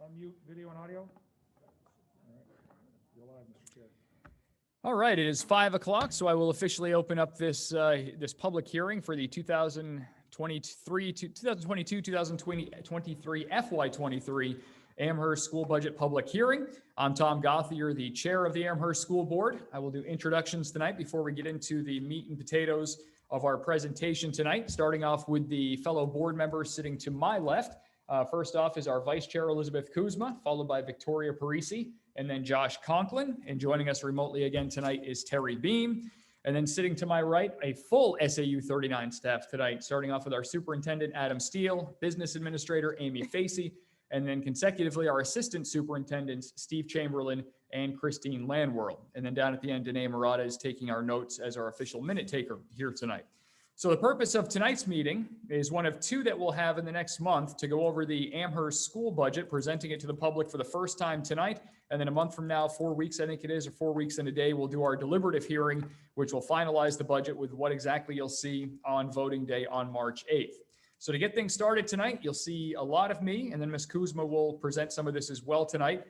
Unmute video and audio. All right. You're live, Mr. Chair. All right, it is 5 o'clock, so I will officially open up this this public hearing for the 2022-2023 FY23 Amherst School Budget Public Hearing. I'm Tom Gothier, the chair of the Amherst School Board. I will do introductions tonight before we get into the meat and potatoes of our presentation tonight, starting off with the fellow board members sitting to my left. First off is our Vice Chair, Elizabeth Kuzma, followed by Victoria Parisi, and then Josh Conklin. And joining us remotely again tonight is Terry Beam. And then sitting to my right, a full SAU 39 staff tonight, starting off with our Superintendent, Adam Steele, Business Administrator, Amy Facey, and then consecutively our Assistant Superintendents, Steve Chamberlain and Christine Landworld. And then down at the end, Danae Murata is taking our notes as our official minute taker here tonight. So the purpose of tonight's meeting is one of two that we'll have in the next month to go over the Amherst school budget, presenting it to the public for the first time tonight. And then a month from now, 4 weeks, I think it is, or 4 weeks and a day, we'll do our deliberative hearing, which will finalize the budget with what exactly you'll see on voting day on March 8th. So to get things started tonight, you'll see a lot of me, and then Ms. Kuzma will present some of this as well tonight.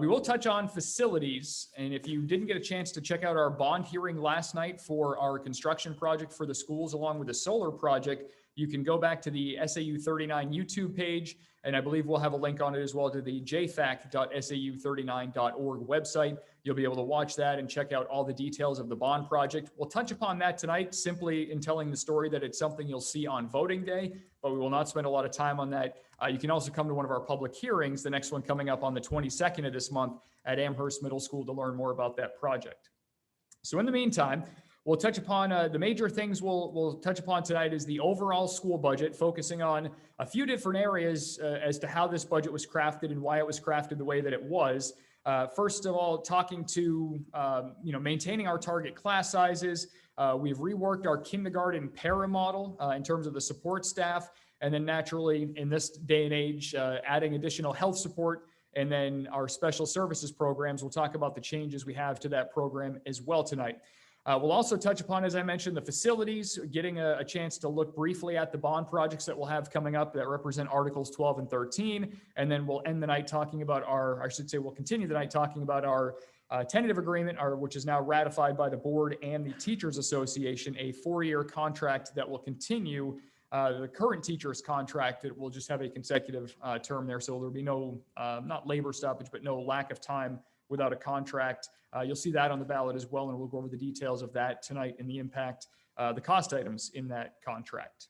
We will touch on facilities, and if you didn't get a chance to check out our bond hearing last night for our construction project for the schools along with the solar project, you can go back to the SAU 39 YouTube page, and I believe we'll have a link on it as well to the jfac.sau39.org website. You'll be able to watch that and check out all the details of the bond project. We'll touch upon that tonight simply in telling the story that it's something you'll see on voting day, but we will not spend a lot of time on that. You can also come to one of our public hearings, the next one coming up on the 22nd of this month at Amherst Middle School to learn more about that project. So in the meantime, we'll touch upon the major things we'll touch upon tonight is the overall school budget, focusing on a few different areas as to how this budget was crafted and why it was crafted the way that it was. First of all, talking to, maintaining our target class sizes. We've reworked our kindergarten para model in terms of the support staff. And then naturally, in this day and age, adding additional health support and then our special services programs. We'll talk about the changes we have to that program as well tonight. We'll also touch upon, as I mentioned, the facilities, getting a chance to look briefly at the bond projects that we'll have coming up that represent Articles 12 and 13. And then we'll end the night talking about we'll continue the night talking about our tentative agreement, which is now ratified by the board and the Teachers Association, a 4-year contract that will continue the current teacher's contract. It will just have a consecutive term there. So there'll be no, not labor stoppage, but no lack of time without a contract. You'll see that on the ballot as well, and we'll go over the details of that tonight and the impact, the cost items in that contract.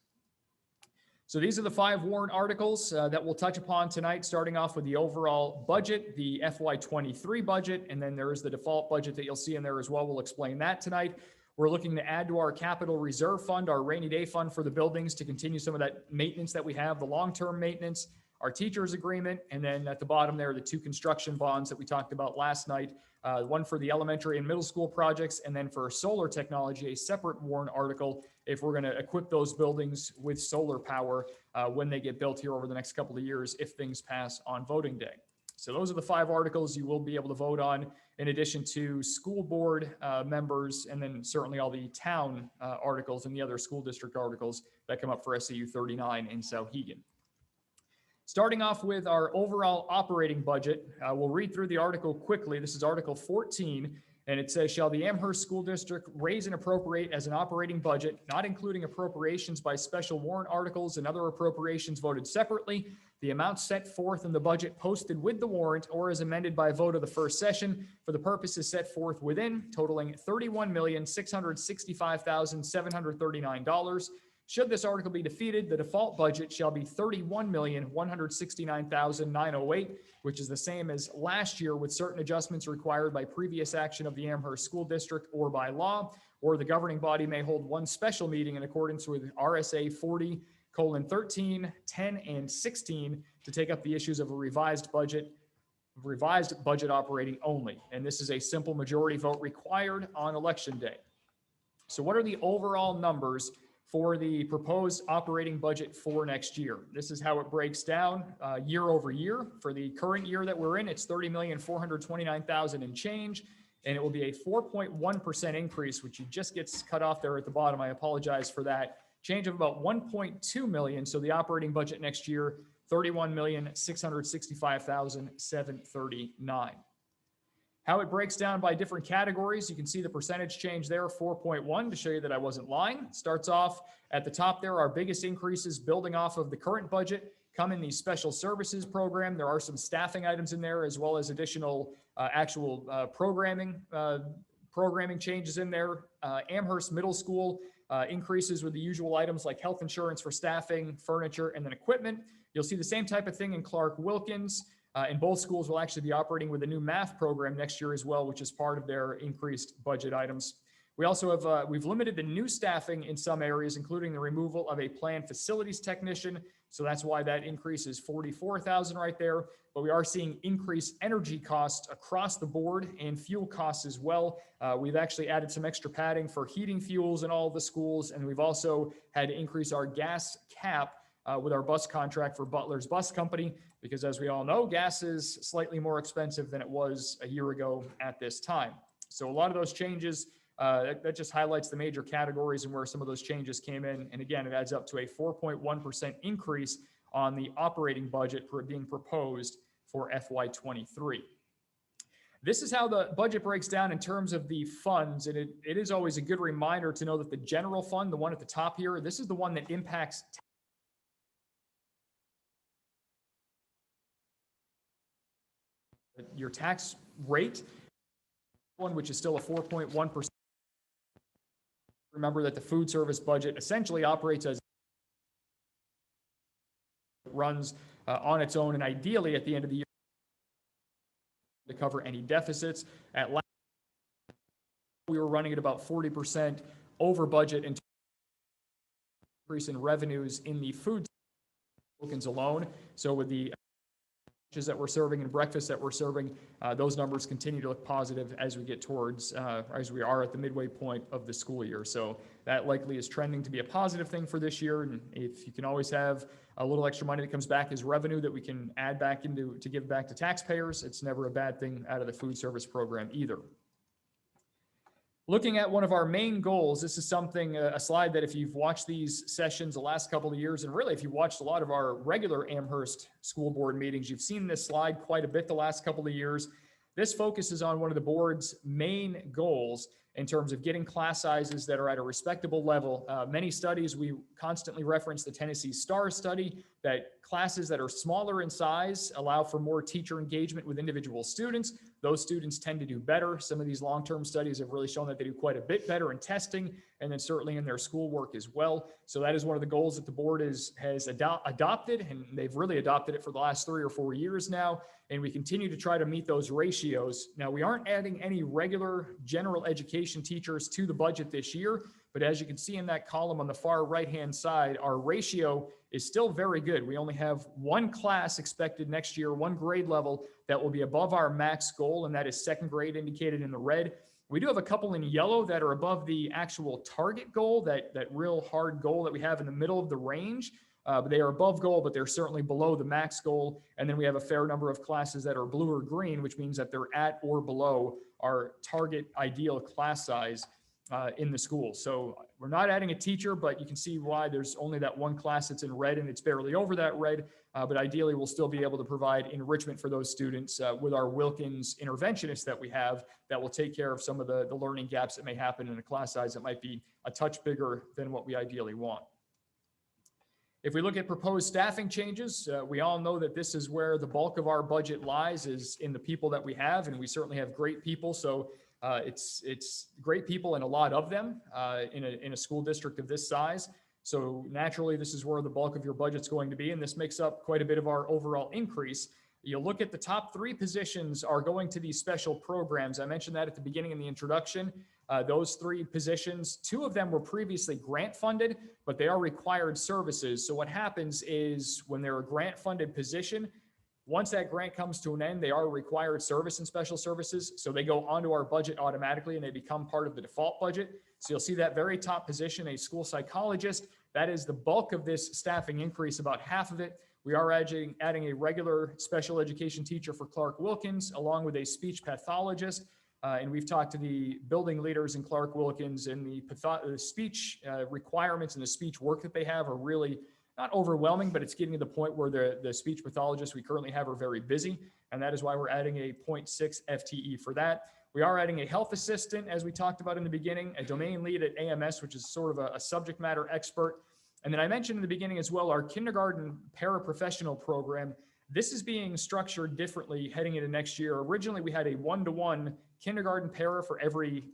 So these are the 5 warrant articles that we'll touch upon tonight, starting off with the overall budget, the FY23 budget, and then there is the default budget that you'll see in there as well. We'll explain that tonight. We're looking to add to our capital reserve fund, our rainy day fund for the buildings to continue some of that maintenance that we have, the long-term maintenance, our teachers agreement, and then at the bottom there, the 2 construction bonds that we talked about last night, one for the elementary and middle school projects, and then for solar technology, a separate warrant article if we're going to equip those buildings with solar power when they get built here over the next couple of years if things pass on voting day. So those are the 5 articles you will be able to vote on, in addition to school board members, and then certainly all the town articles and the other school district articles that come up for SAU 39 in Souhegan. Starting off with our overall operating budget, we'll read through the article quickly. This is Article 14, and it says, shall the Amherst School District raise and appropriate as an operating budget, not including appropriations by special warrant articles and other appropriations voted separately, the amount set forth in the budget posted with the warrant or as amended by vote of the first session for the purposes set forth within, totaling $31,665,739. Should this article be defeated, the default budget shall be $31,169,908, which is the same as last year with certain adjustments required by previous action of the Amherst School District or by law, or the governing body may hold one special meeting in accordance with RSA 40:13, 10, and 16 to take up the issues of a revised budget operating only. And this is a simple majority vote required on election day. So what are the overall numbers for the proposed operating budget for next year? This is how it breaks down year over year. For the current year that we're in, it's $30,429,000 and change, and it will be a 4.1% increase, which just gets cut off there at the bottom. I apologize for that. Change of about 1.2 million. So the operating budget next year $31,665,739. How it breaks down by different categories, you can see the percentage change there, 4.1, to show you that I wasn't lying. Starts off at the top there. Our biggest increases building off of the current budget come in the special services program. There are some staffing items in there, as well as additional programming changes in there. Amherst Middle School increases with the usual items like health insurance for staffing, furniture, and then equipment. You'll see the same type of thing in Clark Wilkins. And both schools will actually be operating with a new math program next year as well, which is part of their increased budget items. We also have, we've limited the new staffing in some areas, including the removal of a planned facilities technician. So that's why that increase is $44,000 right there. But we are seeing increased energy costs across the board and fuel costs as well. We've actually added some extra padding for heating fuels in all of the schools. And we've also had to increase our gas cap with our bus contract for Butler's Bus Company, because as we all know, gas is slightly more expensive than it was a year ago at this time. So a lot of those changes, that just highlights the major categories and where some of those changes came in. And again, it adds up to a 4.1% increase on the operating budget being proposed for FY23. This is how the budget breaks down in terms of the funds. And it is always a good reminder to know that the general fund, the one at the top here, this is the one that impacts your tax rate, one which is still a 4.1%. Remember that the food service budget essentially operates as it runs on its own, and ideally at the end of the year to cover any deficits. At last, we were running at about 40% over budget in increase in revenues in the food tokens alone. So with the that we're serving and breakfast that we're serving, those numbers continue to look positive as we get towards, as we are at the midway point of the school year. So that likely is trending to be a positive thing for this year. And if you can always have a little extra money that comes back as revenue that we can add back into to give back to taxpayers, it's never a bad thing out of the food service program either. Looking at one of our main goals, this is something, a slide that if you've watched these sessions the last couple of years, and really if you've watched a lot of our regular Amherst school board meetings, you've seen this slide quite a bit the last couple of years. This focuses on one of the board's main goals in terms of getting class sizes that are at a respectable level. Many studies, we constantly reference the Tennessee STAR study, that classes that are smaller in size allow for more teacher engagement with individual students. Those students tend to do better. Some of these long-term studies have really shown that they do quite a bit better in testing and then certainly in their schoolwork as well. So that is one of the goals that the board has adopted, and they've really adopted it for the last 3 or 4 years now. And we continue to try to meet those ratios. Now, we aren't adding any regular general education teachers to the budget this year, but as you can see in that column on the far right-hand side, our ratio is still very good. We only have one class expected next year, one grade level that will be above our max goal, and that is second grade indicated in the red. We do have a couple in yellow that are above the actual target goal, that real hard goal that we have in the middle of the range. But they are above goal, but they're certainly below the max goal. And then we have a fair number of classes that are blue or green, which means that they're at or below our target ideal class size in the school. So we're not adding a teacher, but you can see why there's only that one class that's in red and it's barely over that red. But ideally, we'll still be able to provide enrichment for those students with our Wilkins interventionists that we have that will take care of some of the learning gaps that may happen in a class size that might be a touch bigger than what we ideally want. If we look at proposed staffing changes, we all know that this is where the bulk of our budget lies, is in the people that we have, and we certainly have great people. So it's great people and a lot of them in a school district of this size. So naturally, this is where the bulk of your budget's going to be, and this makes up quite a bit of our overall increase. You'll look at the top 3 positions are going to these special programs. I mentioned that at the beginning in the introduction. Those 3 positions, 2 of them were previously grant funded, but they are required services. So what happens is when they're a grant funded position, once that grant comes to an end, they are required service in special services. So they go onto our budget automatically and they become part of the default budget. So you'll see that very top position, a school psychologist, that is the bulk of this staffing increase, about half of it. We are adding a regular special education teacher for Clark Wilkins, along with a speech pathologist. And we've talked to the building leaders in Clark Wilkins, and the speech requirements and the speech work that they have are really not overwhelming, but it's getting to the point where the speech pathologists we currently have are very busy. And that is why we're adding a 0.6 FTE for that. We are adding a health assistant, as we talked about in the beginning, a domain lead at AMS, which is sort of a subject matter expert. And then I mentioned in the beginning as well, our kindergarten paraprofessional program. This is being structured differently heading into next year. Originally, we had a one-to-one kindergarten para for every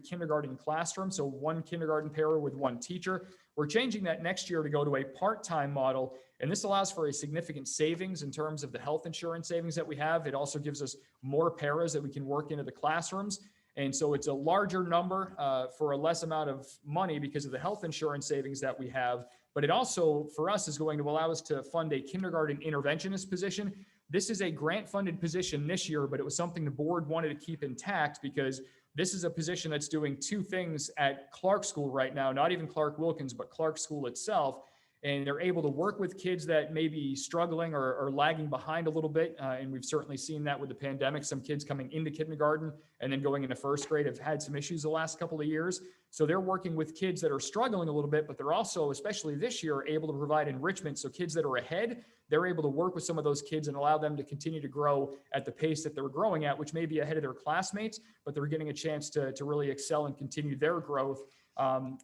kindergarten classroom. So one kindergarten para with one teacher. We're changing that next year to go to a part-time model. And this allows for a significant savings in terms of the health insurance savings that we have. It also gives us more paras that we can work into the classrooms. And so it's a larger number for a less amount of money because of the health insurance savings that we have. But it also, for us, is going to allow us to fund a kindergarten interventionist position. This is a grant-funded position this year, but it was something the board wanted to keep intact because this is a position that's doing two things at Clark School right now, not even Clark Wilkins, but Clark School itself. And they're able to work with kids that may be struggling or lagging behind a little bit. And we've certainly seen that with the pandemic. Some kids coming into kindergarten and then going into first grade have had some issues the last couple of years. So they're working with kids that are struggling a little bit, but they're also, especially this year, able to provide enrichment. So kids that are ahead, they're able to work with some of those kids and allow them to continue to grow at the pace that they're growing at, which may be ahead of their classmates, but they're getting a chance to really excel and continue their growth.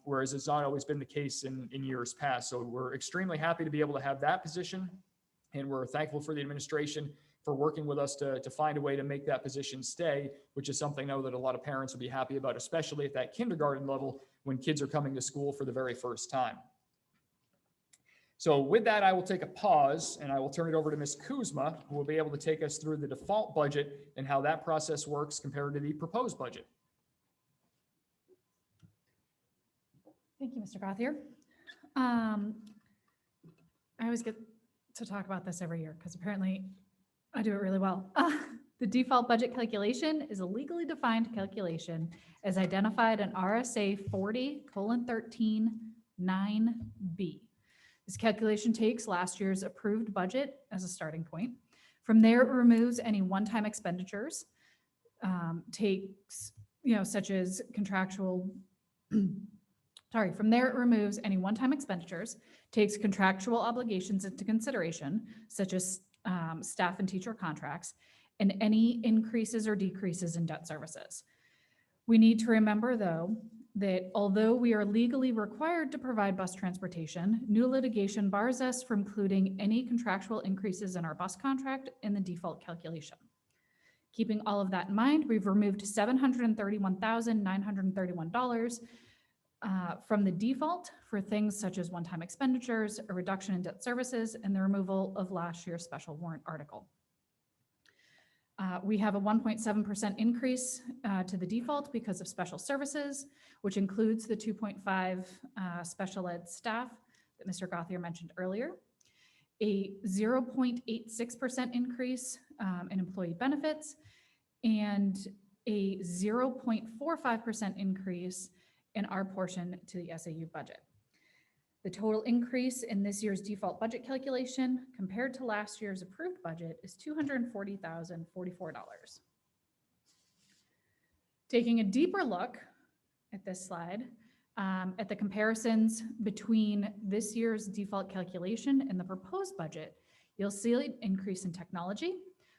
Whereas it's not always been the case in years past. So we're extremely happy to be able to have that position. And we're thankful for the administration for working with us to find a way to make that position stay, which is something I know that a lot of parents will be happy about, especially at that kindergarten level when kids are coming to school for the very first time. So with that, I will take a pause and I will turn it over to Ms. Kuzma, who will be able to take us through the default budget and how that process works compared to the proposed budget. Thank you, Mr. Gothier. I always get to talk about this every year because apparently I do it really well. The default budget calculation is a legally defined calculation as identified in RSA 40:13(9)(b). This calculation takes last year's approved budget as a starting point. From there, it removes any one-time expenditures, such as contractual from there, it removes any one-time expenditures, takes contractual obligations into consideration, such as staff and teacher contracts, and any increases or decreases in debt services. We need to remember, though, that although we are legally required to provide bus transportation, new litigation bars us from including any contractual increases in our bus contract in the default calculation. Keeping all of that in mind, we've removed $731,931 from the default for things such as one-time expenditures, a reduction in debt services, and the removal of last year's special warrant article. We have a 1.7% increase to the default because of special services, which includes the 2.5 special ed staff that Mr. Gothier mentioned earlier, a 0.86% increase in employee benefits, and a 0.45% increase in our portion to the SAU budget. The total increase in this year's default budget calculation compared to last year's approved budget is $240,044. Taking a deeper look at this slide, at the comparisons between this year's default calculation and the proposed budget, you'll see an increase in technology,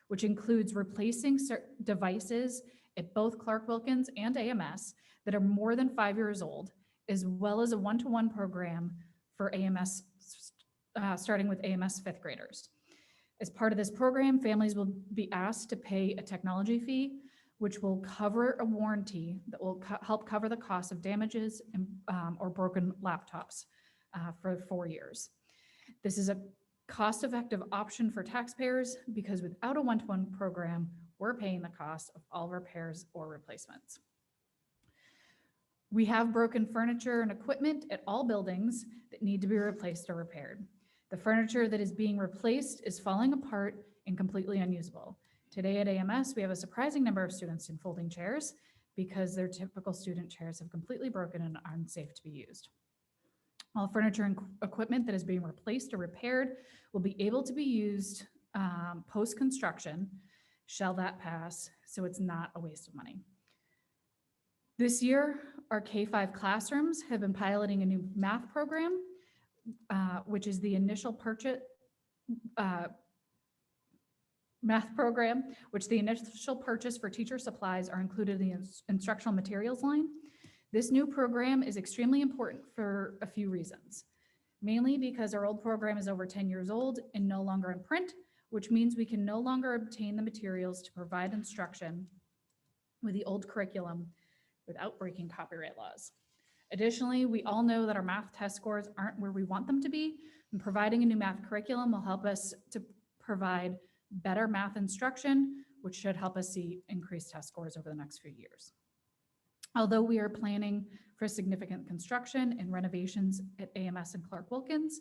which includes replacing devices at both Clark Wilkins and AMS that are more than 5 years old, as well as a one-to-one program for AMS, starting with AMS fifth graders. As part of this program, families will be asked to pay a technology fee, which will cover a warranty that will help cover the cost of damages and, or broken laptops for 4 years. This is a cost-effective option for taxpayers because without a one-to-one program, we're paying the cost of all repairs or replacements. We have broken furniture and equipment at all buildings that need to be replaced or repaired. The furniture that is being replaced is falling apart and completely unusable. Today at AMS, we have a surprising number of students in folding chairs because their typical student chairs have completely broken and are unsafe to be used. All furniture and equipment that is being replaced or repaired will be able to be used post-construction, shall that pass, so it's not a waste of money. This year, our K-5 classrooms have been piloting a new math program which is the initial purchase, math program, which the initial purchase for teacher supplies are included in the instructional materials line. This new program is extremely important for a few reasons. Mainly because our old program is over 10 years old and no longer in print, which means we can no longer obtain the materials to provide instruction with the old curriculum without breaking copyright laws. Additionally, we all know that our math test scores aren't where we want them to be, and providing a new math curriculum will help us to provide better math instruction, which should help us see increased test scores over the next few years. Although we are planning for significant construction and renovations at AMS and Clark Wilkins,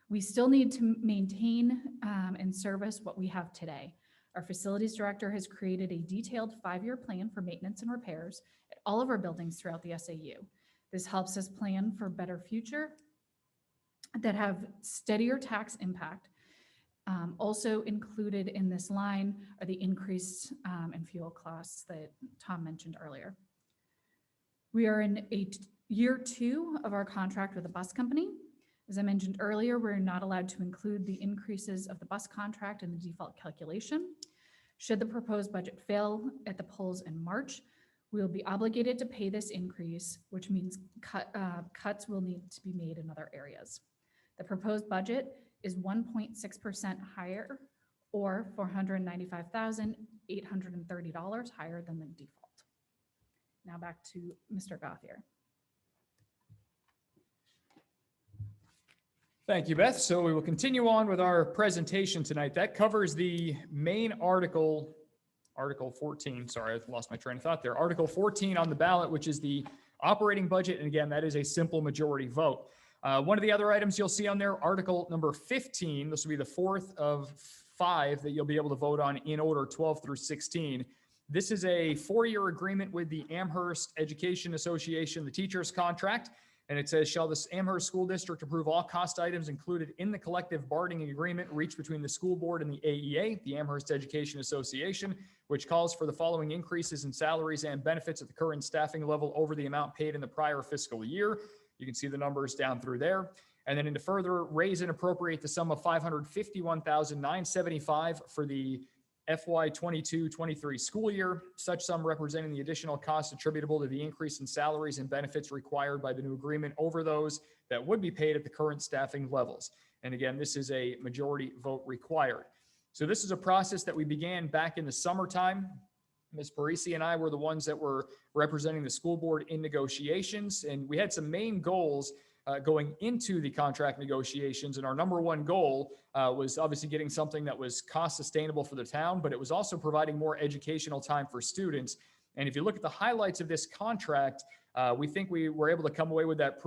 we still need to maintain and service what we have today. Our facilities director has created a detailed 5-year plan for maintenance and repairs at all of our buildings throughout the SAU. This helps us plan for a better future that have steadier tax impact. Also included in this line are the increase in fuel costs that Tom mentioned earlier. We are in year 2 of our contract with the bus company. As I mentioned earlier, we're not allowed to include the increases of the bus contract in the default calculation. Should the proposed budget fail at the polls in March, we will be obligated to pay this increase, which means cuts will need to be made in other areas. The proposed budget is 1.6% higher, or $495,830 higher than the default. Now back to Mr. Gothier. Thank you, Beth. So we will continue on with our presentation tonight. That covers the main Article 14. Sorry, I lost my train of thought there. Article 14 on the ballot, which is the operating budget. And again, that is a simple majority vote. One of the other items you'll see on there, Article number 15. This will be the 4th of 5 that you'll be able to vote on in order, 12 through 16. This is a 4-year agreement with the Amherst Education Association, the teachers contract. And it says, shall the Amherst School District approve all cost items included in the collective bargaining agreement reached between the school board and the AEA, the Amherst Education Association, which calls for the following increases in salaries and benefits at the current staffing level over the amount paid in the prior fiscal year. You can see the numbers down through there. And then to further raise and appropriate the sum of $551,975 for the FY 22-23 school year, such sum representing the additional costs attributable to the increase in salaries and benefits required by the new agreement over those that would be paid at the current staffing levels. And again, this is a majority vote required. So this is a process that we began back in the summertime. Ms. Parisi and I were the ones that were representing the school board in negotiations, and we had some main goals going into the contract negotiations. And our number one goal was obviously getting something that was cost sustainable for the town, but it was also providing more educational time for students. And if you look at the highlights of this contract, we think we were able to come away with that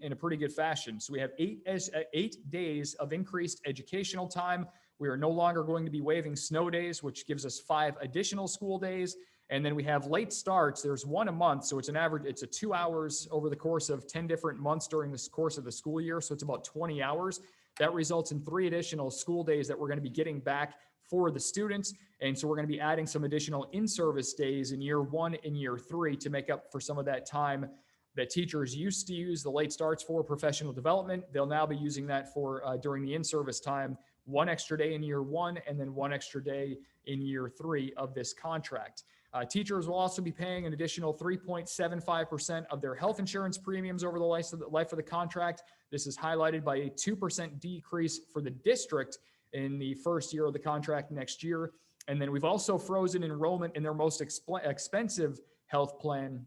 in a pretty good fashion. So we have 8 days of increased educational time. We are no longer going to be waiving snow days, which gives us 5 additional school days. And then we have late starts. There's 1 a month. So it's an average, it's a 2 hours over the course of 10 different months during this course of the school year. So it's about 20 hours. That results in 3 additional school days that we're going to be getting back for the students. And so we're going to be adding some additional in-service days in year 1 and year 3 to make up for some of that time that teachers used to use the late starts for professional development. They'll now be using that for during the in-service time, 1 extra day in year 1 and then 1 extra day in year 3 of this contract. Teachers will also be paying an additional 3.75% of their health insurance premiums over the life of the contract. This is highlighted by a 2% decrease for the district in the first year of the contract next year. And then we've also frozen enrollment in their most expensive health plan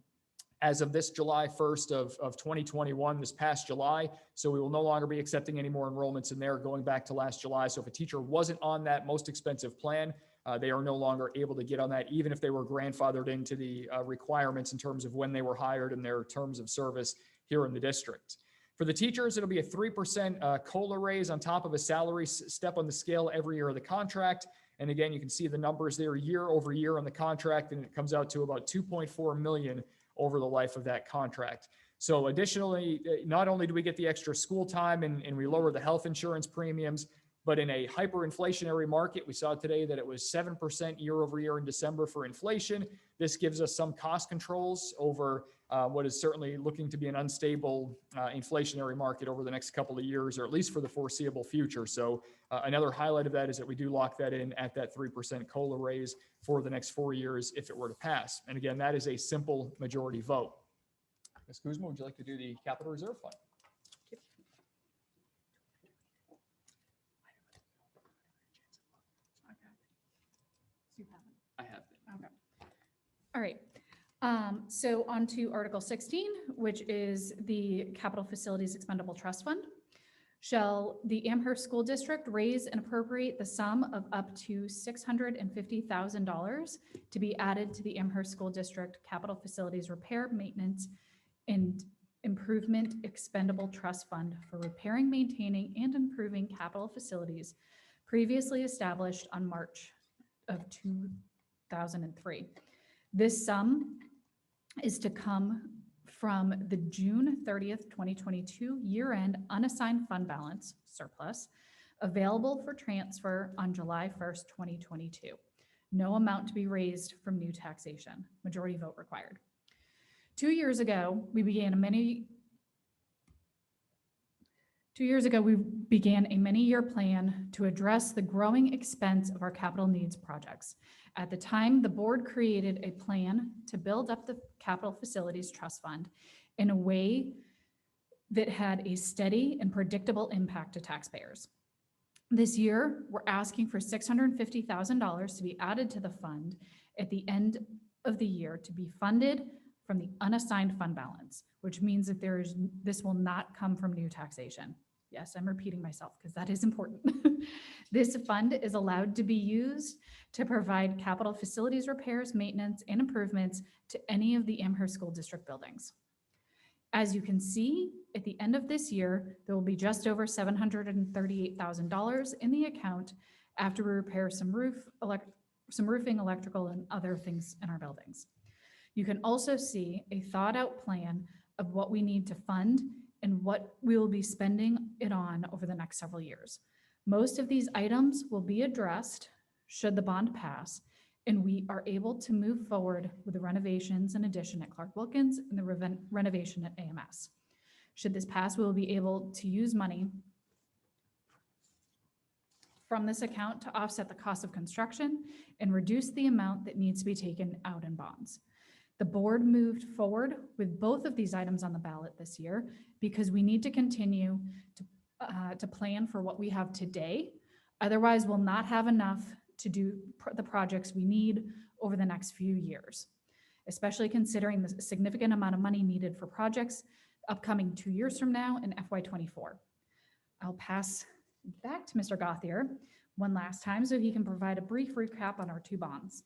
as of this July 1st of 2021, this past July. So we will no longer be accepting any more enrollments in there going back to last July. So if a teacher wasn't on that most expensive plan, they are no longer able to get on that, even if they were grandfathered into the requirements in terms of when they were hired and their terms of service here in the district. For the teachers, it'll be a 3% COLA raise on top of a salary step on the scale every year of the contract. And again, you can see the numbers there year over year on the contract, and it comes out to about $2.4 million over the life of that contract. So additionally, not only do we get the extra school time and we lower the health insurance premiums, but in a hyperinflationary market, we saw today that it was 7% year over year in December for inflation. This gives us some cost controls over what is certainly looking to be an unstable inflationary market over the next couple of years, or at least for the foreseeable future. So another highlight of that is that we do lock that in at that 3% COLA raise for the next 4 years if it were to pass. And again, that is a simple majority vote. Ms. Kuzma, would you like to do the Capital Reserve Fund? I have been. Okay. All right. So on to Article 16, which is the Capital Facilities Expendable Trust Fund. Shall the Amherst School District raise and appropriate the sum of up to $650,000 to be added to the Amherst School District Capital Facilities Repair, Maintenance, and Improvement Expendable Trust Fund for repairing, maintaining, and improving capital facilities previously established on March of 2003. This sum is to come from the June 30th, 2022 year-end unassigned fund balance surplus available for transfer on July 1st, 2022. No amount to be raised from new taxation. Majority vote required. 2 years ago, we began a many-year plan to address the growing expense of our capital needs projects. At the time, the board created a plan to build up the Capital Facilities Trust Fund in a way that had a steady and predictable impact to taxpayers. This year, we're asking for $650,000 to be added to the fund at the end of the year to be funded from the unassigned fund balance, which means that this will not come from new taxation. Yes, I'm repeating myself because that is important. This fund is allowed to be used to provide capital facilities repairs, maintenance, and improvements to any of the Amherst School District buildings. As you can see, at the end of this year, there will be just over $738,000 in the account after we repair some roofing, electrical, and other things in our buildings. You can also see a thought-out plan of what we need to fund and what we will be spending it on over the next several years. Most of these items will be addressed should the bond pass, and we are able to move forward with the renovations and addition at Clark Wilkins and the renovation at AMS. Should this pass, we will be able to use money from this account to offset the cost of construction and reduce the amount that needs to be taken out in bonds. The board moved forward with both of these items on the ballot this year because we need to continue to plan for what we have today. Otherwise, we'll not have enough to do the projects we need over the next few years, especially considering the significant amount of money needed for projects upcoming 2 years from now in FY24. I'll pass back to Mr. Gauthier one last time so he can provide a brief recap on our two bonds.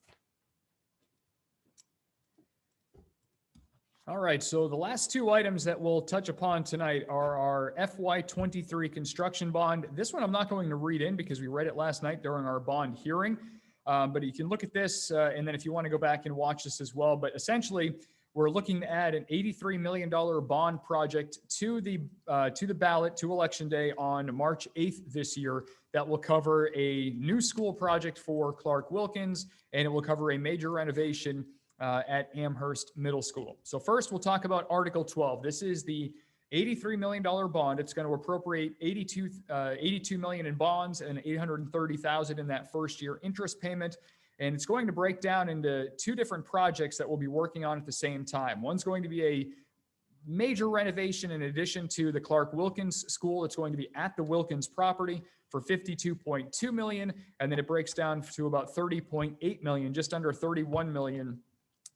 All right, so the last two items that we'll touch upon tonight are our FY23 construction bond. This one I'm not going to read in because we read it last night during our bond hearing, but you can look at this and then if you want to go back and watch this as well. But essentially, we're looking to add an $83 million bond project to the ballot to Election Day on March 8th this year. That will cover a new school project for Clark Wilkins, and it will cover a major renovation at Amherst Middle School. So first, we'll talk about Article 12. This is the $83 million bond. It's going to appropriate $82 million in bonds and $830,000 in that first year interest payment. And it's going to break down into two different projects that we'll be working on at the same time. One's going to be a major renovation in addition to the Clark Wilkins School. It's going to be at the Wilkins property for $52.2 million. And then it breaks down to about $30.8 million, just under $31 million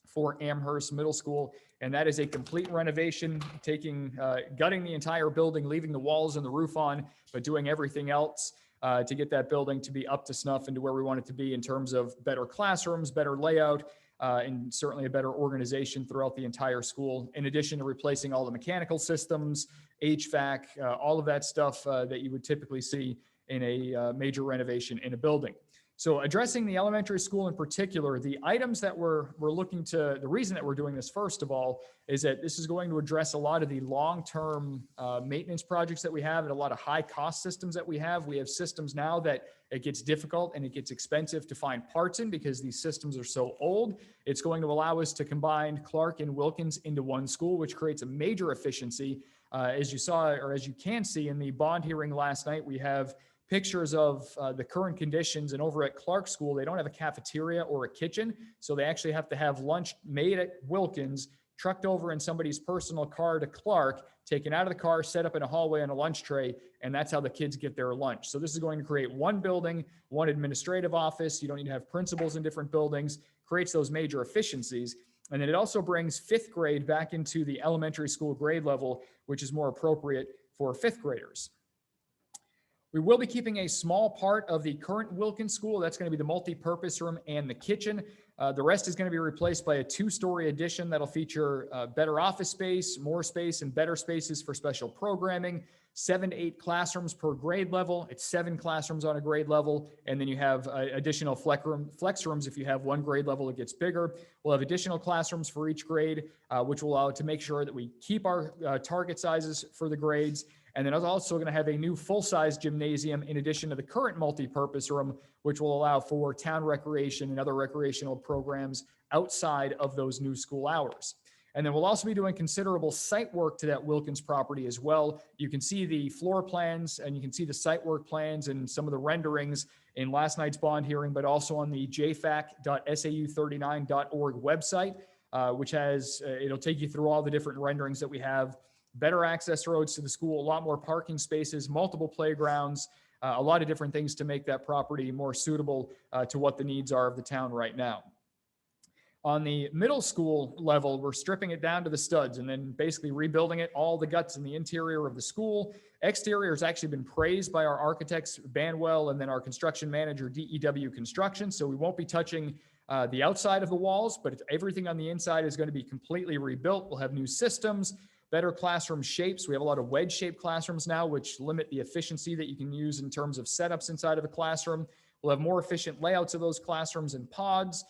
for Amherst Middle School. And that is a complete renovation, gutting the entire building, leaving the walls and the roof on, but doing everything else to get that building to be up to snuff and to where we want it to be in terms of better classrooms, better layout, and certainly a better organization throughout the entire school, in addition to replacing all the mechanical systems, HVAC, all of that stuff that you would typically see in a major renovation in a building. So addressing the elementary school in particular, the items that we're looking to, the reason that we're doing this, first of all, is that this is going to address a lot of the long-term maintenance projects that we have and a lot of high-cost systems that we have. We have systems now that it gets difficult and it gets expensive to find parts in because these systems are so old. It's going to allow us to combine Clark and Wilkins into one school, which creates a major efficiency. As you saw, or as you can see in the bond hearing last night, we have pictures of the current conditions, and over at Clark School, they don't have a cafeteria or a kitchen, so they actually have to have lunch made at Wilkins, trucked over in somebody's personal car to Clark, taken out of the car, set up in a hallway on a lunch tray, and that's how the kids get their lunch. So this is going to create one building, one administrative office. You don't need to have principals in different buildings, creates those major efficiencies. And then it also brings fifth grade back into the elementary school grade level, which is more appropriate for fifth graders. We will be keeping a small part of the current Wilkins school. That's going to be the multi-purpose room and the kitchen. The rest is going to be replaced by a two-story addition that'll feature better office space, more space, and better spaces for special programming. 7 to 8 classrooms per grade level. It's 7 classrooms on a grade level. And then you have additional flex rooms. If you have one grade level, it gets bigger. We'll have additional classrooms for each grade, which will allow to make sure that we keep our target sizes for the grades. And then I was also going to have a new full-size gymnasium in addition to the current multi-purpose room, which will allow for town recreation and other recreational programs outside of those new school hours. And then we'll also be doing considerable site work to that Wilkins property as well. You can see the floor plans and you can see the site work plans and some of the renderings in last night's bond hearing, but also on the jfac.sau39.org website, which has, it'll take you through all the different renderings that we have. Better access roads to the school, a lot more parking spaces, multiple playgrounds, a lot of different things to make that property more suitable to what the needs are of the town right now. On the middle school level, we're stripping it down to the studs and then basically rebuilding it, all the guts in the interior of the school. Exterior has actually been praised by our architects, Banwell, and then our construction manager, DEW Construction. So we won't be touching the outside of the walls, but everything on the inside is going to be completely rebuilt. We'll have new systems, better classroom shapes. We have a lot of wedge-shaped classrooms now, which limit the efficiency that you can use in terms of setups inside of a classroom. We'll have more efficient layouts of those classrooms and pods,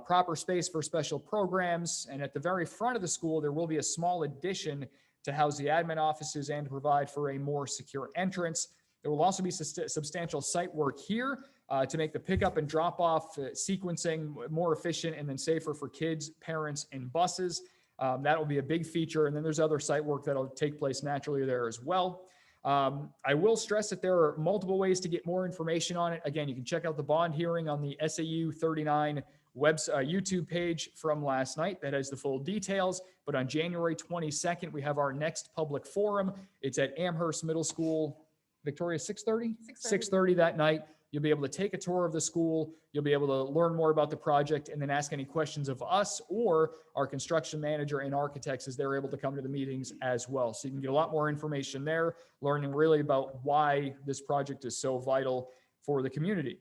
proper space for special programs. And at the very front of the school, there will be a small addition to house the admin offices and to provide for a more secure entrance. There will also be substantial site work here to make the pickup and drop off sequencing more efficient and then safer for kids, parents, and buses. That will be a big feature. And then there's other site work that'll take place naturally there as well. I will stress that there are multiple ways to get more information on it. Again, you can check out the bond hearing on the SAU 39 YouTube page from last night that has the full details. But on January 22nd, we have our next public forum. It's at Amherst Middle School, Victoria, 6:30? 6:30 that night. You'll be able to take a tour of the school. You'll be able to learn more about the project and then ask any questions of us or our construction manager and architects as they're able to come to the meetings as well. So you can get a lot more information there, learning really about why this project is so vital for the community.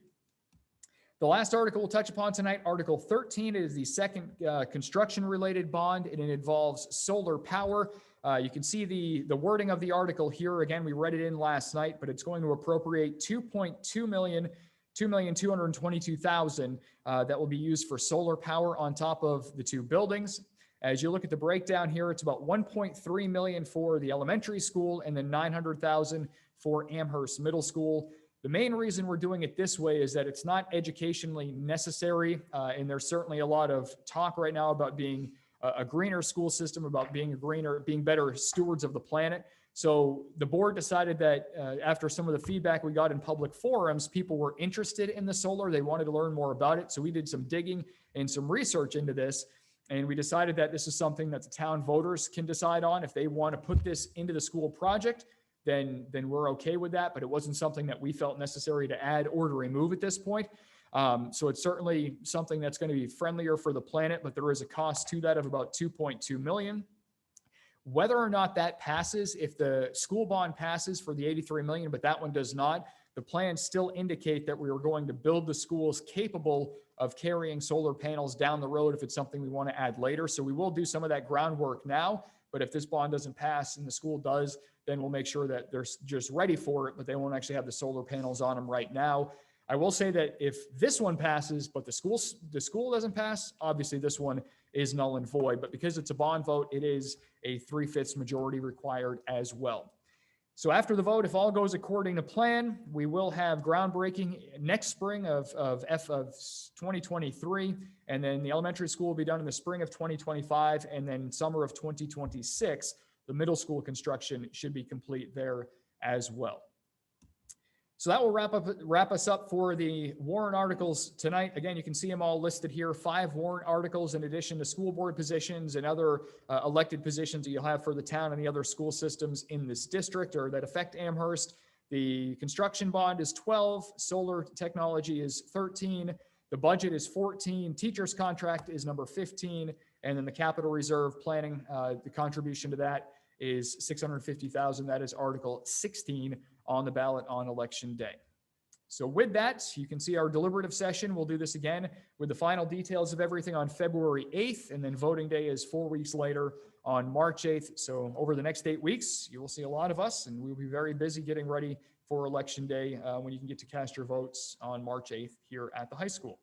The last article we'll touch upon tonight, Article 13, is the second construction-related bond, and it involves solar power. You can see the wording of the article here. Again, we read it in last night, but it's going to appropriate $2,222,000 that will be used for solar power on top of the two buildings. As you look at the breakdown here, it's about $1.3 million for the elementary school and then $900,000 for Amherst Middle School. The main reason we're doing it this way is that it's not educationally necessary, and there's certainly a lot of talk right now about being a greener school system, about being being better stewards of the planet. So the board decided that after some of the feedback we got in public forums, people were interested in the solar. They wanted to learn more about it. So we did some digging and some research into this, and we decided that this is something that the town voters can decide on. If they want to put this into the school project, then we're okay with that, but it wasn't something that we felt necessary to add or to remove at this point. So it's certainly something that's going to be friendlier for the planet, but there is a cost to that of about $2.2 million. Whether or not that passes, if the school bond passes for the $83 million, but that one does not, the plans still indicate that we are going to build the schools capable of carrying solar panels down the road if it's something we want to add later. So we will do some of that groundwork now, but if this bond doesn't pass and the school does, then we'll make sure that they're just ready for it, but they won't actually have the solar panels on them right now. I will say that if this one passes, but the school doesn't pass, obviously this one is null and void. But because it's a bond vote, it is a 3/5 majority required as well. So after the vote, if all goes according to plan, we will have groundbreaking next spring of 2023. And then the elementary school will be done in the spring of 2025. And then summer of 2026, the middle school construction should be complete there as well. So that will wrap us up for the warrant articles tonight. Again, you can see them all listed here, 5 warrant articles in addition to school board positions and other elected positions that you'll have for the town and the other school systems in this district or that affect Amherst. The construction bond is 12, solar technology is 13, the budget is 14, teacher's contract is number 15, and then the capital reserve planning, the contribution to that is $650,000. That is Article 16 on the ballot on election day. So with that, you can see our deliberative session. We'll do this again with the final details of everything on February 8th, and then voting day is 4 weeks later on March 8th. So over the next 8 weeks, you will see a lot of us, and we'll be very busy getting ready for election day when you can get to cast your votes on March 8th here at the high school.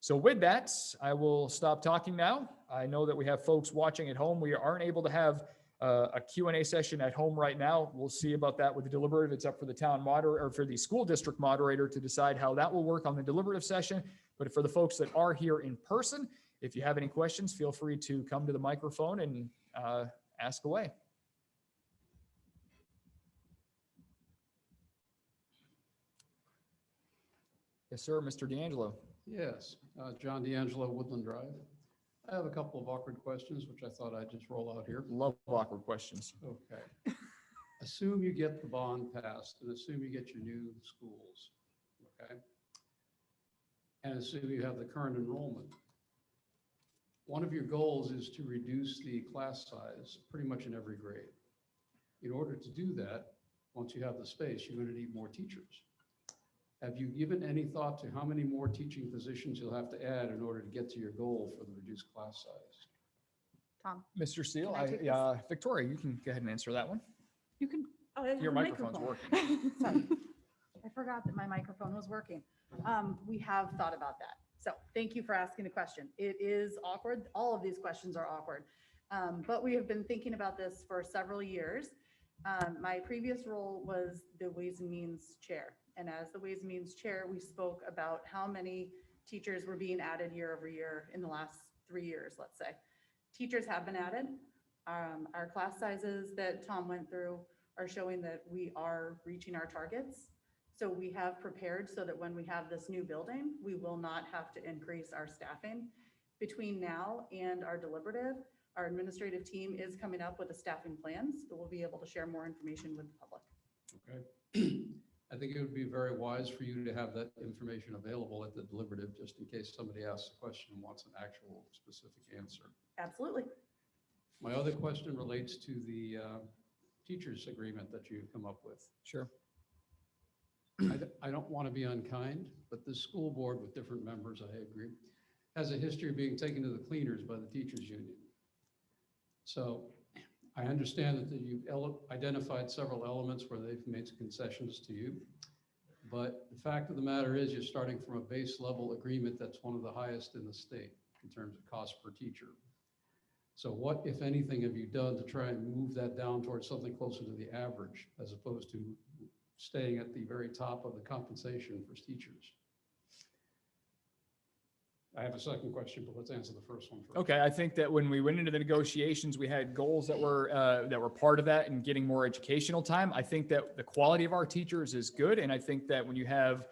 So with that, I will stop talking now. I know that we have folks watching at home. We aren't able to have a Q&A session at home right now. We'll see about that with the deliberative. It's up for the town moderator or for the school district moderator to decide how that will work on the deliberative session. But for the folks that are here in person, if you have any questions, feel free to come to the microphone and ask away. Yes, sir, Mr. D'Angelo. Yes, John D'Angelo, Woodland Drive. I have a couple of awkward questions, which I thought I'd just roll out here. Love awkward questions. Okay. Assume you get the bond passed and assume you get your new schools, okay? And assume you have the current enrollment. One of your goals is to reduce the class size pretty much in every grade. In order to do that, once you have the space, you're going to need more teachers. Have you given any thought to how many more teaching positions you'll have to add in order to get to your goal for the reduced class size? Tom? Mr. Steele, Can I take this? Victoria, you can go ahead and answer that one. You can, oh, I have Your a microphone's microphone. working. Sorry. I forgot that my microphone was working. We have thought about that. So thank you for asking the question. It is awkward. All of these questions are awkward. But we have been thinking about this for several years. My previous role was the Ways and Means Chair. And as the Ways and Means Chair, we spoke about how many teachers were being added year over year in the last 3 years, let's say. Teachers have been added. Our class sizes that Tom went through are showing that we are reaching our targets. So we have prepared so that when we have this new building, we will not have to increase our staffing. Between now and our deliberative, our administrative team is coming up with a staffing plans that we'll be able to share more information with the public. Okay. I think it would be very wise for you to have that information available at the deliberative, just in case somebody asks a question and wants an actual specific answer. Absolutely. My other question relates to the teachers agreement that you've come up with. Sure. I don't want to be unkind, but this school board with different members, I agree, has a history of being taken to the cleaners by the teachers union. So I understand that you've identified several elements where they've made concessions to you. But the fact of the matter is you're starting from a base level agreement that's one of the highest in the state in terms of cost per teacher. So what, if anything, have you done to try and move that down towards something closer to the average as opposed to staying at the very top of the compensation for teachers? I have a second question, but let's answer the first one first. Okay, I think that when we went into the negotiations, we had goals that were part of that and getting more educational time. I think that the quality of our teachers is good, and I think that when you have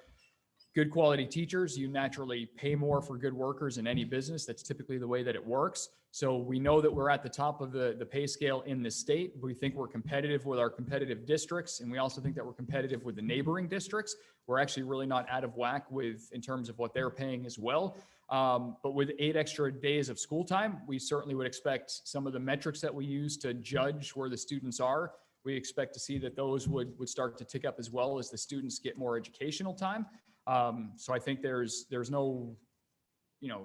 good quality teachers, you naturally pay more for good workers in any business. That's typically the way that it works. So we know that we're at the top of the pay scale in this state. We think we're competitive with our competitive districts, and we also think that we're competitive with the neighboring districts. We're actually really not out of whack in terms of what they're paying as well. But with 8 extra days of school time, we certainly would expect some of the metrics that we use to judge where the students are. We expect to see that those would start to tick up as well as the students get more educational time. So I think there's no,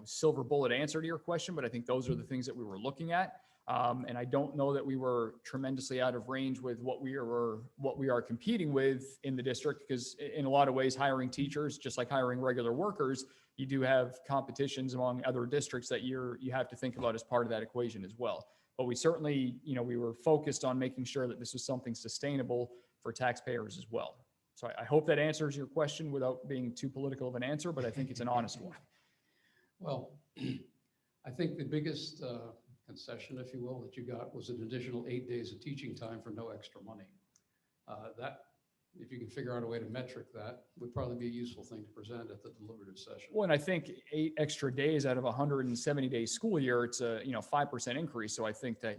silver bullet answer to your question, but I think those are the things that we were looking at. And I don't know that we were tremendously out of range with what we are competing with in the district, because in a lot of ways, hiring teachers, just like hiring regular workers, you do have competitions among other districts that you have to think about as part of that equation as well. But we certainly, we were focused on making sure that this was something sustainable for taxpayers as well. So I hope that answers your question without being too political of an answer, but I think it's an honest one. Well, I think the biggest concession, if you will, that you got was an additional 8 days of teaching time for no extra money. That, if you can figure out a way to metric that, would probably be a useful thing to present at the deliberative session. Well, and I think 8 extra days out of a 170-day school year, it's a 5% increase. So I think that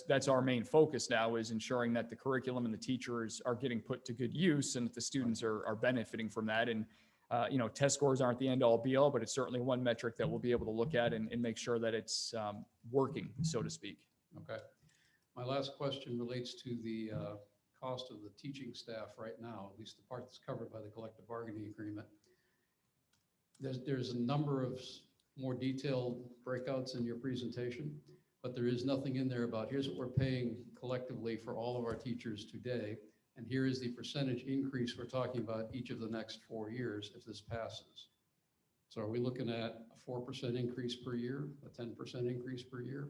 that's our main focus now, is ensuring that the curriculum and the teachers are getting put to good use, and that the students are benefiting from that. And test scores aren't the end all be all, but it's certainly one metric that we'll be able to look at and make sure that it's working, so to speak. Okay. My last question relates to the cost of the teaching staff right now, at least the part that's covered by the collective bargaining agreement. There's a number of more detailed breakouts in your presentation, but there is nothing in there about here's what we're paying collectively for all of our teachers today, and here is the percentage increase we're talking about each of the next 4 years if this passes. So are we looking at a 4% increase per year, a 10% increase per year?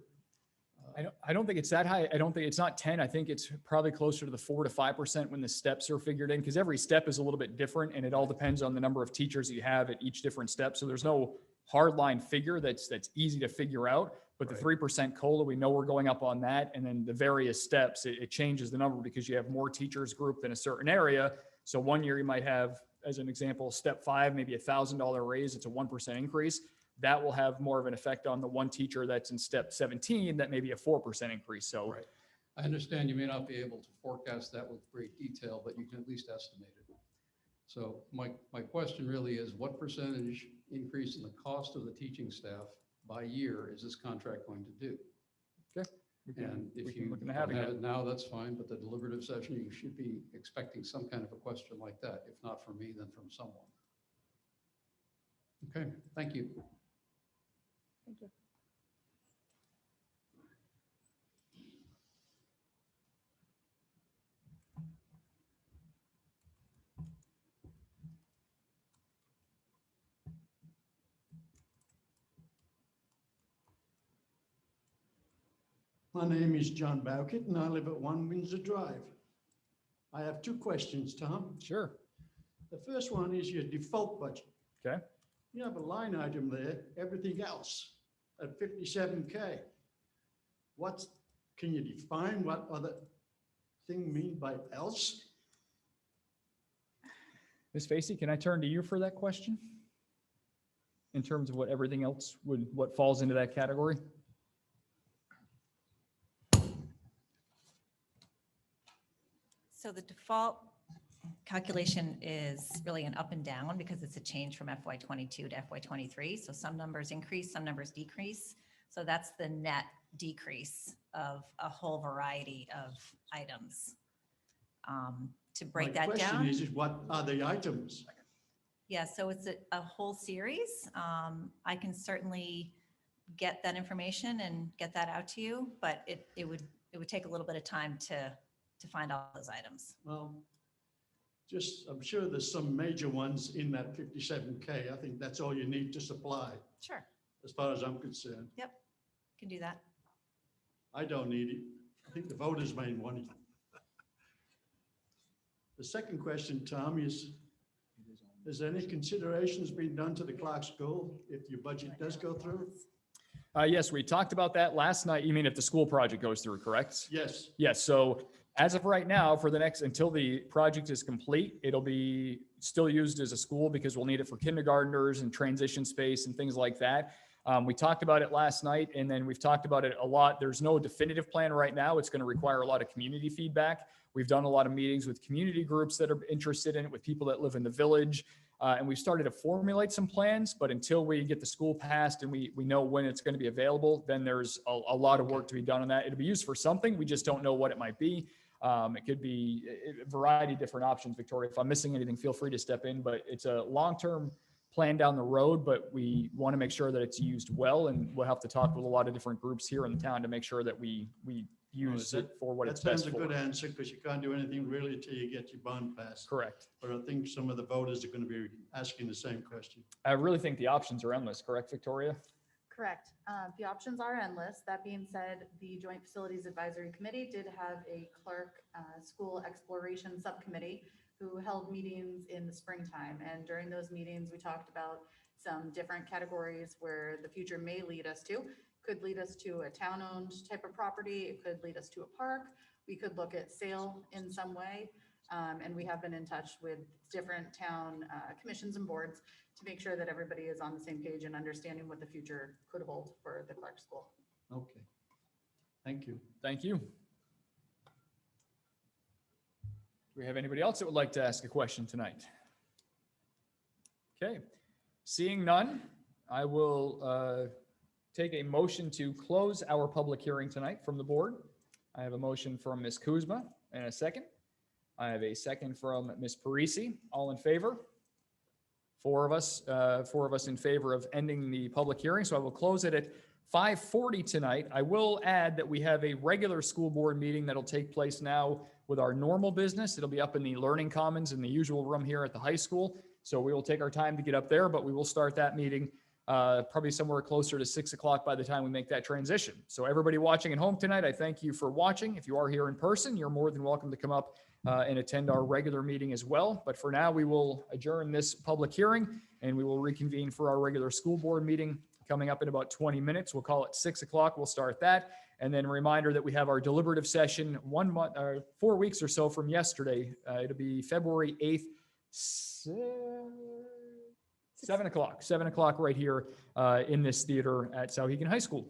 I don't think it's that high. I don't think it's not 10. I think it's probably closer to the 4 to 5% when the steps are figured in, because every step is a little bit different, and it all depends on the number of teachers you have at each different step. So there's no hard line figure that's easy to figure out. But the 3% COLA, we know we're going up on that. And then the various steps, it changes the number because you have more teachers grouped in a certain area. So one year you might have, as an example, step 5, maybe $1,000 raise. It's a 1% increase. That will have more of an effect on the one teacher that's in step 17, that may be a 4% increase. So right. I understand you may not be able to forecast that with great detail, but you can at least estimate it. So my question really is, what percentage increase in the cost of the teaching staff by year is this contract going to do? Okay. And if you don't have it now, that's fine, but the deliberative session, you should be expecting some kind of a question like that. If not from me, then from someone. Okay, thank you. Thank you. My name is John Bowkett and I live at 1 Windsor Drive. I have 2 questions, Tom. Sure. The first one is your default budget. Okay. You have a line item there, everything else, at 57K. Can you define what other thing mean by else? Ms. Facey, can I turn to you for that question? In terms of what everything else what falls into that category? So the default calculation is really an up and down because it's a change from FY22 to FY23. So some numbers increase, some numbers decrease. So that's the net decrease of a whole variety of items. To break that down. My question is what are the items? Yeah, so it's a whole series. I can certainly get that information and get that out to you, but it would take a little bit of time to find all those items. Well, I'm sure there's some major ones in that 57K. I think that's all you need to supply, Sure. as far as I'm concerned. Yep, can do that. I don't need it. I think the voters may want it. The second question, Tom, is any considerations being done to the Clark School if your budget does go through? Yes, we talked about that last night. You mean if the school project goes through, correct? Yes. Yes. So as of right now, for the next, until the project is complete, it'll be still used as a school because we'll need it for kindergartners and transition space and things like that. We talked about it last night, and then we've talked about it a lot. There's no definitive plan right now. It's going to require a lot of community feedback. We've done a lot of meetings with community groups that are interested in it, with people that live in the village. And we've started to formulate some plans, but until we get the school passed and we know when it's going to be available, then there's a lot of work to be done on that. It'll be used for something. We just don't know what it might be. It could be a variety of different options. Victoria, if I'm missing anything, feel free to step in, but it's a long-term plan down the road, but we want to make sure that it's used well, and we'll have to talk with a lot of different groups here in the town to make sure that we use it for what That it's best sounds a for. good answer, because you can't do anything really till you get your bond passed. Correct. But I think some of the voters are going to be asking the same question. I really think the options are endless, correct, Victoria? Correct. The options are endless. That being said, the Joint Facilities Advisory Committee did have a Clark School Exploration Subcommittee who held meetings in the springtime. And during those meetings, we talked about some different categories where the future may lead us to. Could lead us to a town-owned type of property. It could lead us to a park. We could look at sale in some way. And we have been in touch with different town commissions and boards to make sure that everybody is on the same page and understanding what the future could hold for the Clark School. Okay. Thank you. Thank you. Do we have anybody else that would like to ask a question tonight? Okay, seeing none, I will take a motion to close our public hearing tonight from the board. I have a motion from Ms. Kuzma and a second. I have a second from Ms. Parisi. All in favor? Four of us in favor of ending the public hearing. So I will close it at 5:40 tonight. I will add that we have a regular school board meeting that'll take place now with our normal business. It'll be up in the Learning Commons in the usual room here at the high school. So we will take our time to get up there, but we will start that meeting probably somewhere closer to 6 o'clock by the time we make that transition. So everybody watching at home tonight, I thank you for watching. If you are here in person, you're more than welcome to come up and attend our regular meeting as well. But for now, we will adjourn this public hearing and we will reconvene for our regular school board meeting coming up in about 20 minutes. We'll call it 6 o'clock. We'll start that. And then a reminder that we have our deliberative session 1 month, 4 weeks or so from yesterday. It'll be February 8th, 7 o'clock right here in this theater at Sauhegan High School.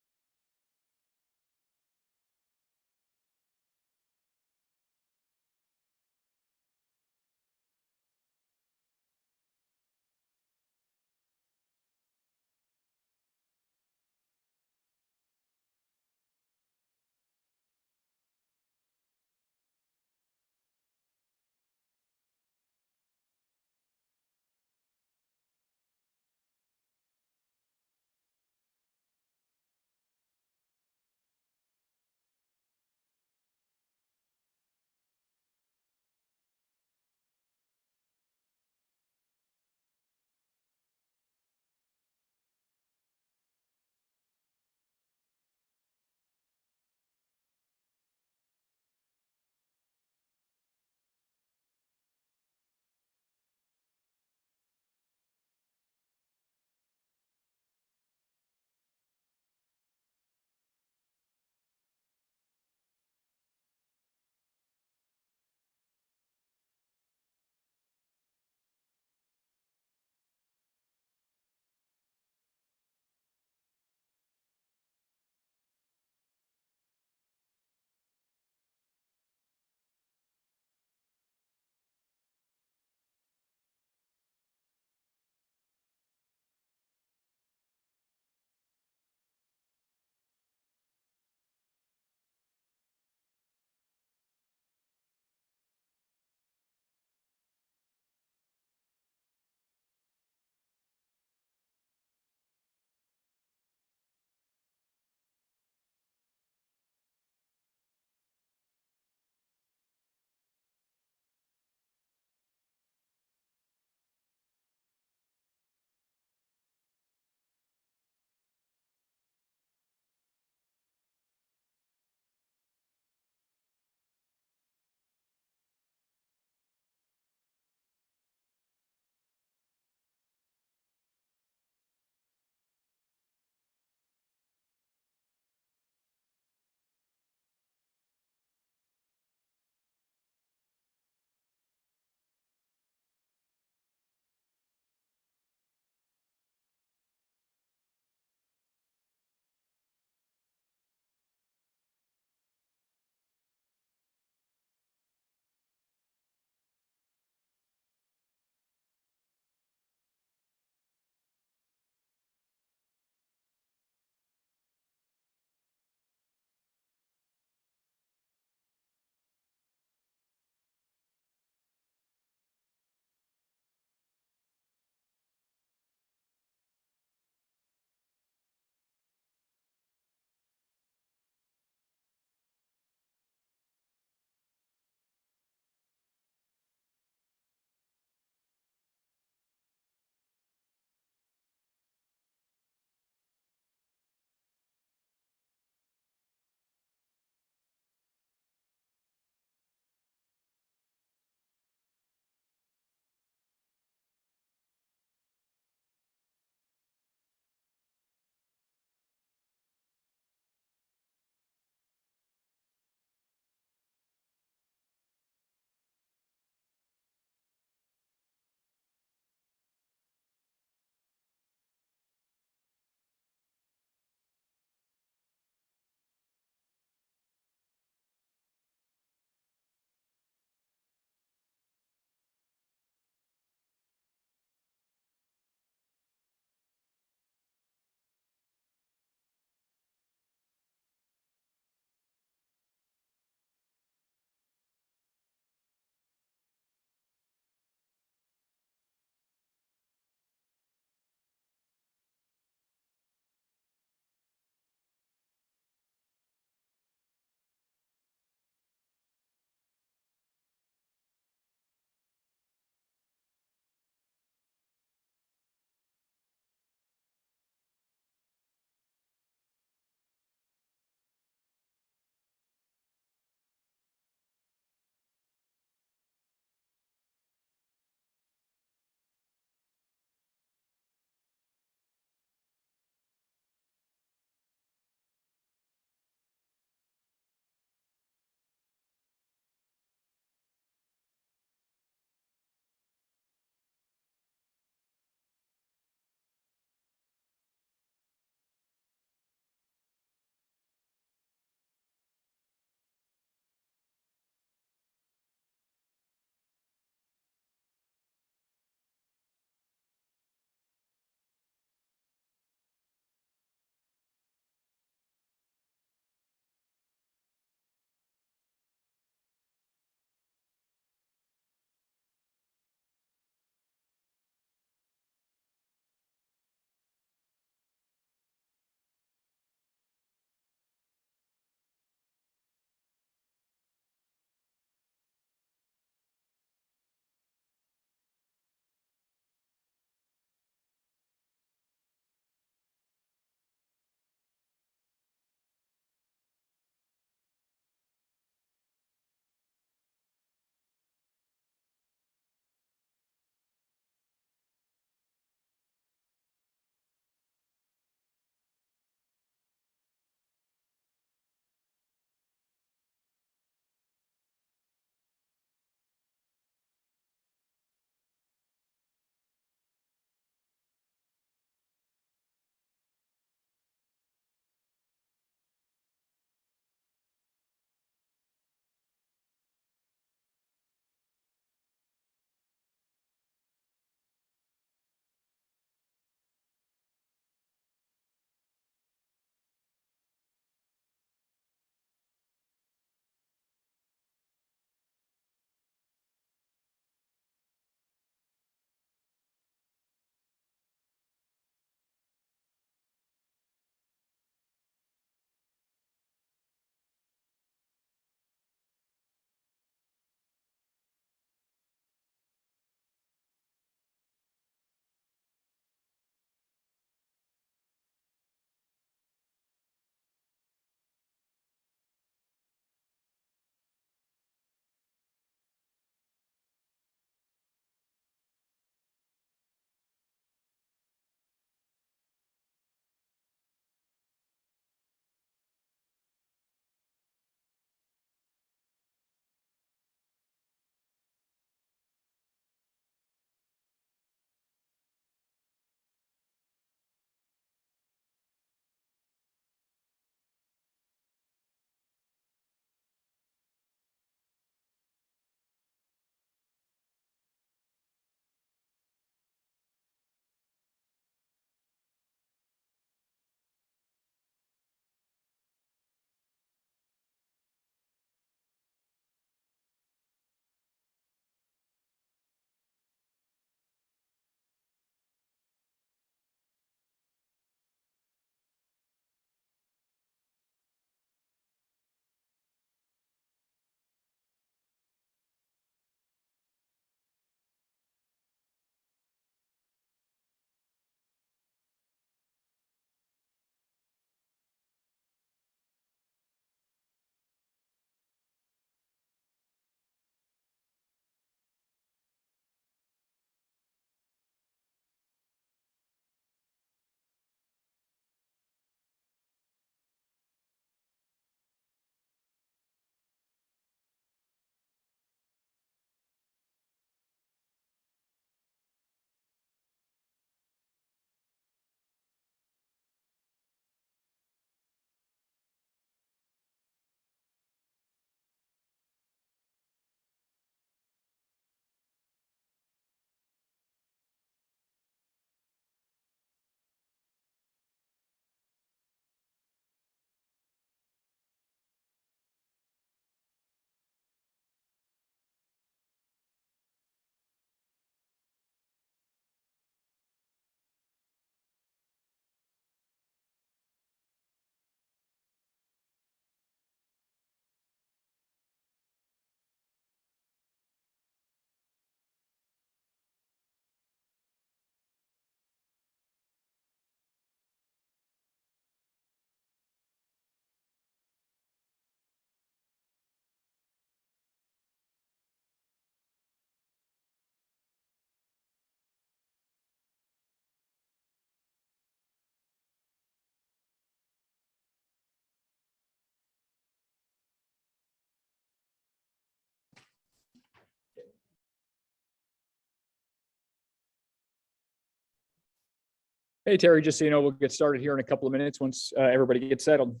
Hey, Terry, just so you know, we'll get started here in a couple of minutes once everybody gets settled.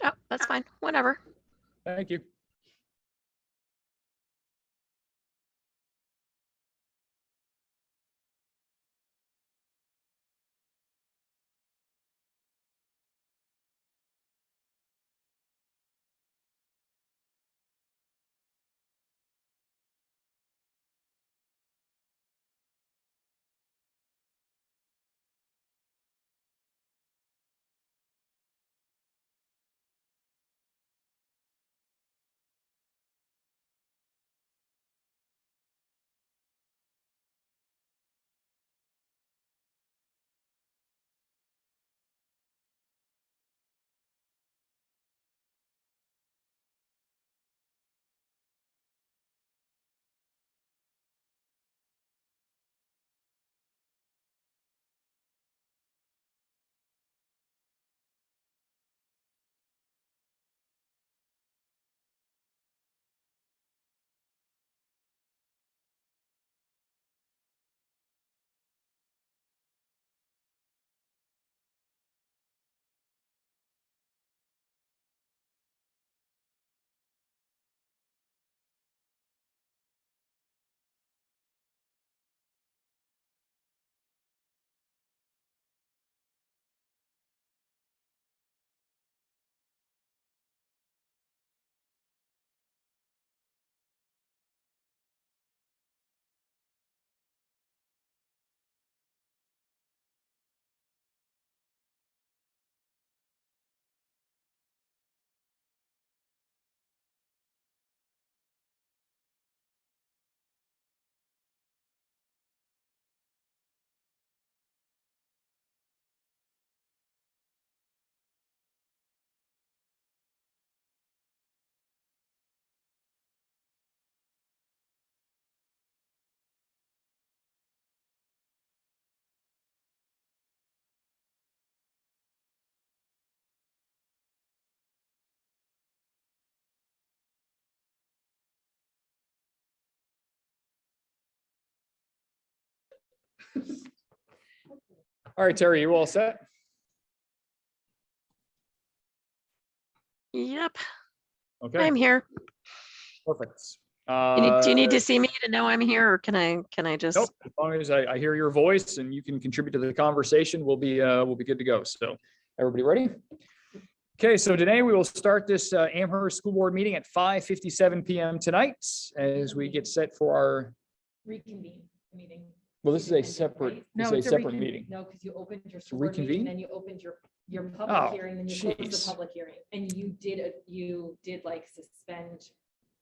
Oh, that's fine. Whatever. Thank you. All right, Terry, you all set? Yep, Okay, I'm here. perfect. Do you need to see me to know I'm here, or can I just? Nope, as long as I hear your voice and you can contribute to the conversation, we'll be good to go. So everybody ready? Okay, so today we will start this Amherst School Board meeting at 5:57 PM tonight as we get set for our, Reconvene the meeting. well, this is a separate, No, this is a it's a separate meeting. No, because you opened your school board meeting, Reconvene? and then you opened your Oh, public hearing, then you closed jeez. the public hearing, and you did like suspend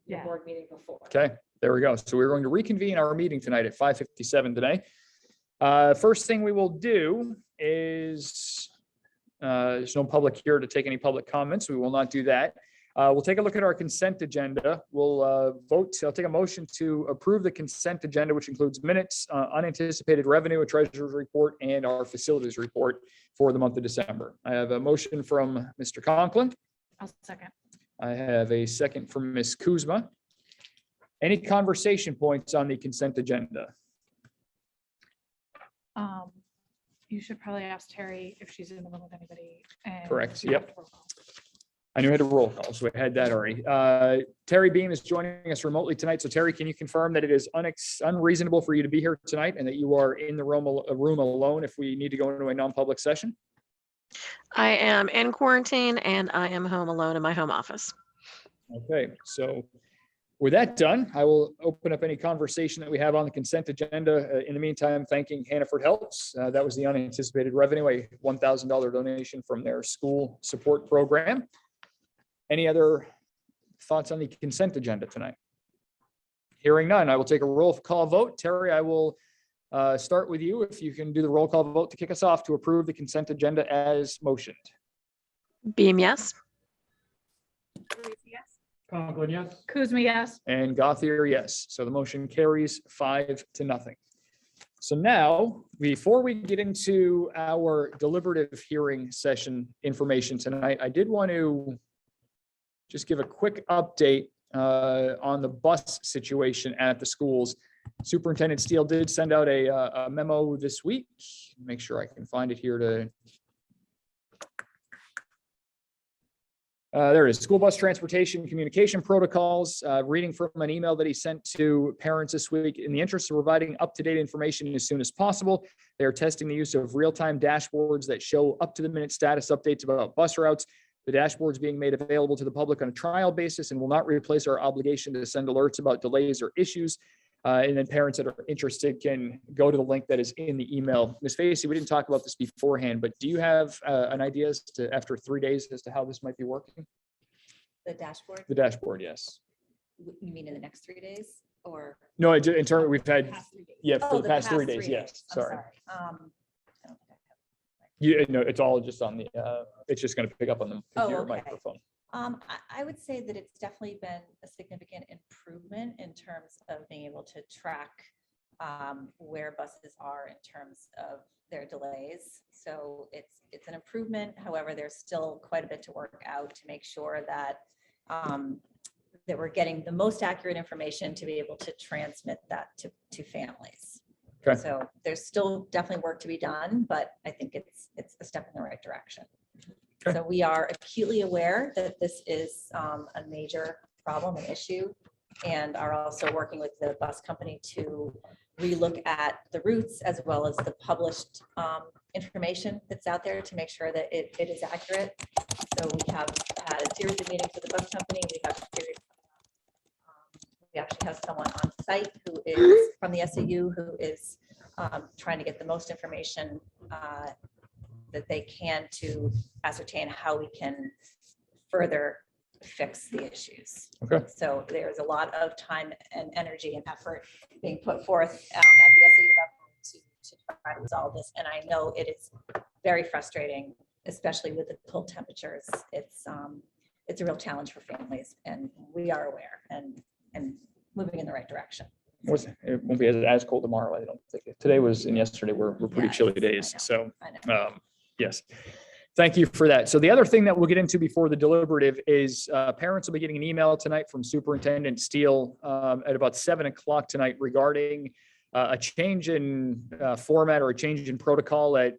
your Yeah. board meeting before. Okay, there we go. So we're going to reconvene our meeting tonight at 5:57 today. First thing we will do is, there's no public here to take any public comments. We will not do that. We'll take a look at our consent agenda. We'll vote. I'll take a motion to approve the consent agenda, which includes minutes, unanticipated revenue, a treasurer's report, and our facilities report for the month of December. I have a motion from Mr. Conklin. I'll second. I have a second from Ms. Kuzma. Any conversation points on the consent agenda? You should probably ask Terry if she's in the room with anybody. and Correct, we yep. have to roll call. I knew I had a roll call, so we had that already. Terry Beam is joining us remotely tonight. So Terry, can you confirm that it is unreasonable for you to be here tonight and that you are in the room alone if we need to go into a non-public session? I am in quarantine and I am home alone in my home office. Okay, so with that done, I will open up any conversation that we have on the consent agenda. In the meantime, thanking Hannaford Helps. That was the unanticipated revenue, a $1,000 donation from their school support program. Any other thoughts on the consent agenda tonight? Hearing none, I will take a roll call vote. Terry, I will start with you. If you can do the roll call vote to kick us off to approve the consent agenda as motioned. Beam, yes. Conklin, yes. Kuzma, yes. And Gothier, yes. So the motion carries 5-0. So now, before we get into our deliberative hearing session information tonight, I did want to just give a quick update on the bus situation at the schools. Superintendent Steele did send out a memo this week. Make sure I can find it here to. There it is, school bus transportation communication protocols, reading from an email that he sent to parents this week. In the interest of providing up-to-date information as soon as possible, they are testing the use of real-time dashboards that show up-to-the-minute status updates about bus routes. The dashboards being made available to the public on a trial basis and will not replace our obligation to send alerts about delays or issues. And then parents that are interested can go to the link that is in the email. Ms. Facey, we didn't talk about this beforehand, but do you have an idea as to, after 3 days, as to how this might be working? The dashboard, The dashboard, yes. you mean in the next 3 days or? No, in terms, we've had, Past 3 days. yeah, Oh, for the past 3 days, yes, I'm sorry. I don't think I have- You know, it's all just on the, it's just going to pick up on the computer okay. microphone. I would say that it's definitely been a significant improvement in terms of being able to track where buses are in terms of their delays. So it's an improvement. However, there's still quite a bit to work out to make sure that that we're getting the most accurate information to be able to transmit that to families. Okay. So there's still definitely work to be done, but I think it's a step in the right direction. Okay. So we are acutely aware that this is a major problem and issue, and are also working with the bus company to relook at the routes as well as the published information that's out there to make sure that it is accurate. So we have had a series of meetings with the bus company. We have a series. We actually have someone on site who is from the SAU who is trying to get the most information that they can to ascertain how we can further fix the issues. Okay. So there's a lot of time and energy and effort being put forth at the SAU level to try to resolve this. And I know it is very frustrating, especially with the cold temperatures. It's a real challenge for families, and we are aware and moving in the right direction. It won't be as cold tomorrow, I don't think. Today was, and yesterday were pretty Yeah, chilly I days. know, So, I know. yes. Thank you for that. So the other thing that we'll get into before the deliberative is parents will be getting an email tonight from Superintendent Steele at about 7 o'clock tonight regarding a change in format or a change in protocol at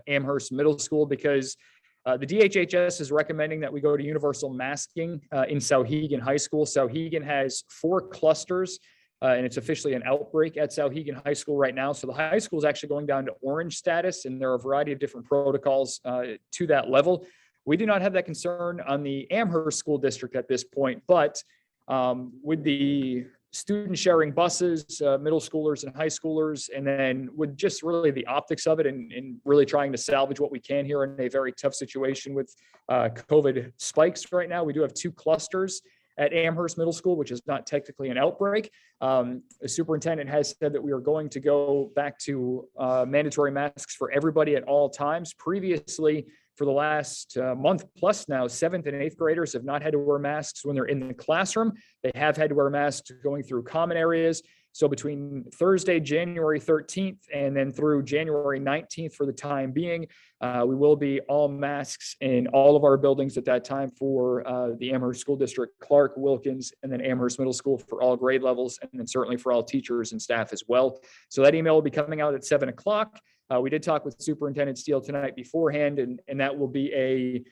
Amherst Middle School, because the DHHS is recommending that we go to universal masking in Sauhegan High School. Sauhegan has 4 clusters. And it's officially an outbreak at Sauhegan High School right now. So the high school is actually going down to orange status, and there are a variety of different protocols to that level. We do not have that concern on the Amherst School District at this point, but with the student sharing buses, middle schoolers and high schoolers, and then with just really the optics of it and really trying to salvage what we can here in a very tough situation with COVID spikes right now, we do have 2 clusters at Amherst Middle School, which is not technically an outbreak. The superintendent has said that we are going to go back to mandatory masks for everybody at all times. Previously, for the last month plus now, 7th and 8th graders have not had to wear masks when they're in the classroom. They have had to wear masks going through common areas. So between Thursday, January 13th, and then through January 19th for the time being, we will be all masks in all of our buildings at that time for the Amherst School District, Clark, Wilkins, and then Amherst Middle School for all grade levels, and then certainly for all teachers and staff as well. So that email will be coming out at 7 o'clock. We did talk with Superintendent Steele tonight beforehand, and that will be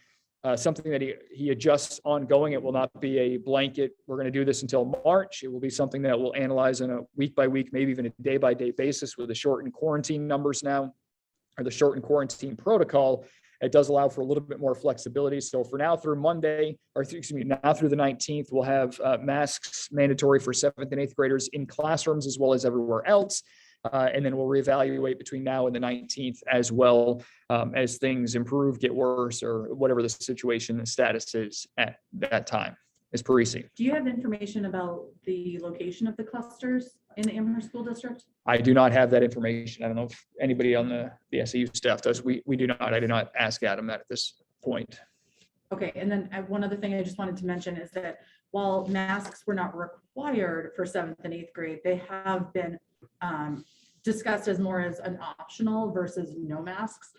something that he adjusts ongoing. It will not be a blanket. We're going to do this until March. It will be something that we'll analyze on a week by week, maybe even a day by day basis with the shortened quarantine numbers now, or the shortened quarantine protocol. It does allow for a little bit more flexibility. So for now through Monday, or excuse me, now through the 19th, we'll have masks mandatory for 7th and 8th graders in classrooms as well as everywhere else. And then we'll reevaluate between now and the 19th as well as things improve, get worse, or whatever the situation and status is at that time. Ms. Parisi. Do you have information about the location of the clusters in the Amherst School District? I do not have that information. I don't know if anybody on the SAU staff does. We do not. I did not ask Adam that at this point. Okay, and then one other thing I just wanted to mention is that while masks were not required for 7th and 8th grade, they have been discussed as more as an optional versus no masks.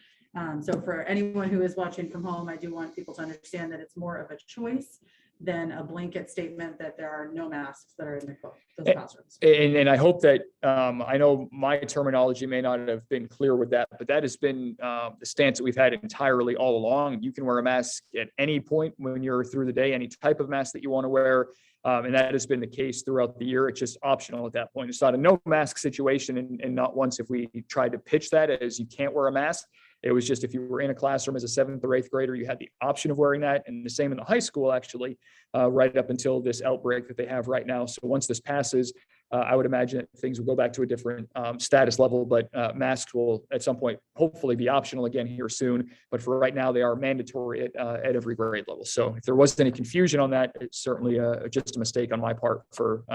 So for anyone who is watching from home, I do want people to understand that it's more of a choice than a blanket statement that there are no masks that are in those Eh, classrooms. And I hope that, I know my terminology may not have been clear with that, but that has been the stance that we've had entirely all along. You can wear a mask at any point when you're through the day, any type of mask that you want to wear. And that has been the case throughout the year. It's just optional at that point. It's not a no mask situation. And not once if we tried to pitch that as you can't wear a mask. It was just if you were in a classroom as a 7th or 8th grader, you had the option of wearing that. And the same in the high school, actually, right up until this outbreak that they have right now. So once this passes, I would imagine that things will go back to a different status level, but masks will at some point hopefully be optional again here soon. But for right now, they are mandatory at every grade level. So if there wasn't any confusion on that, it's certainly just a mistake on my part for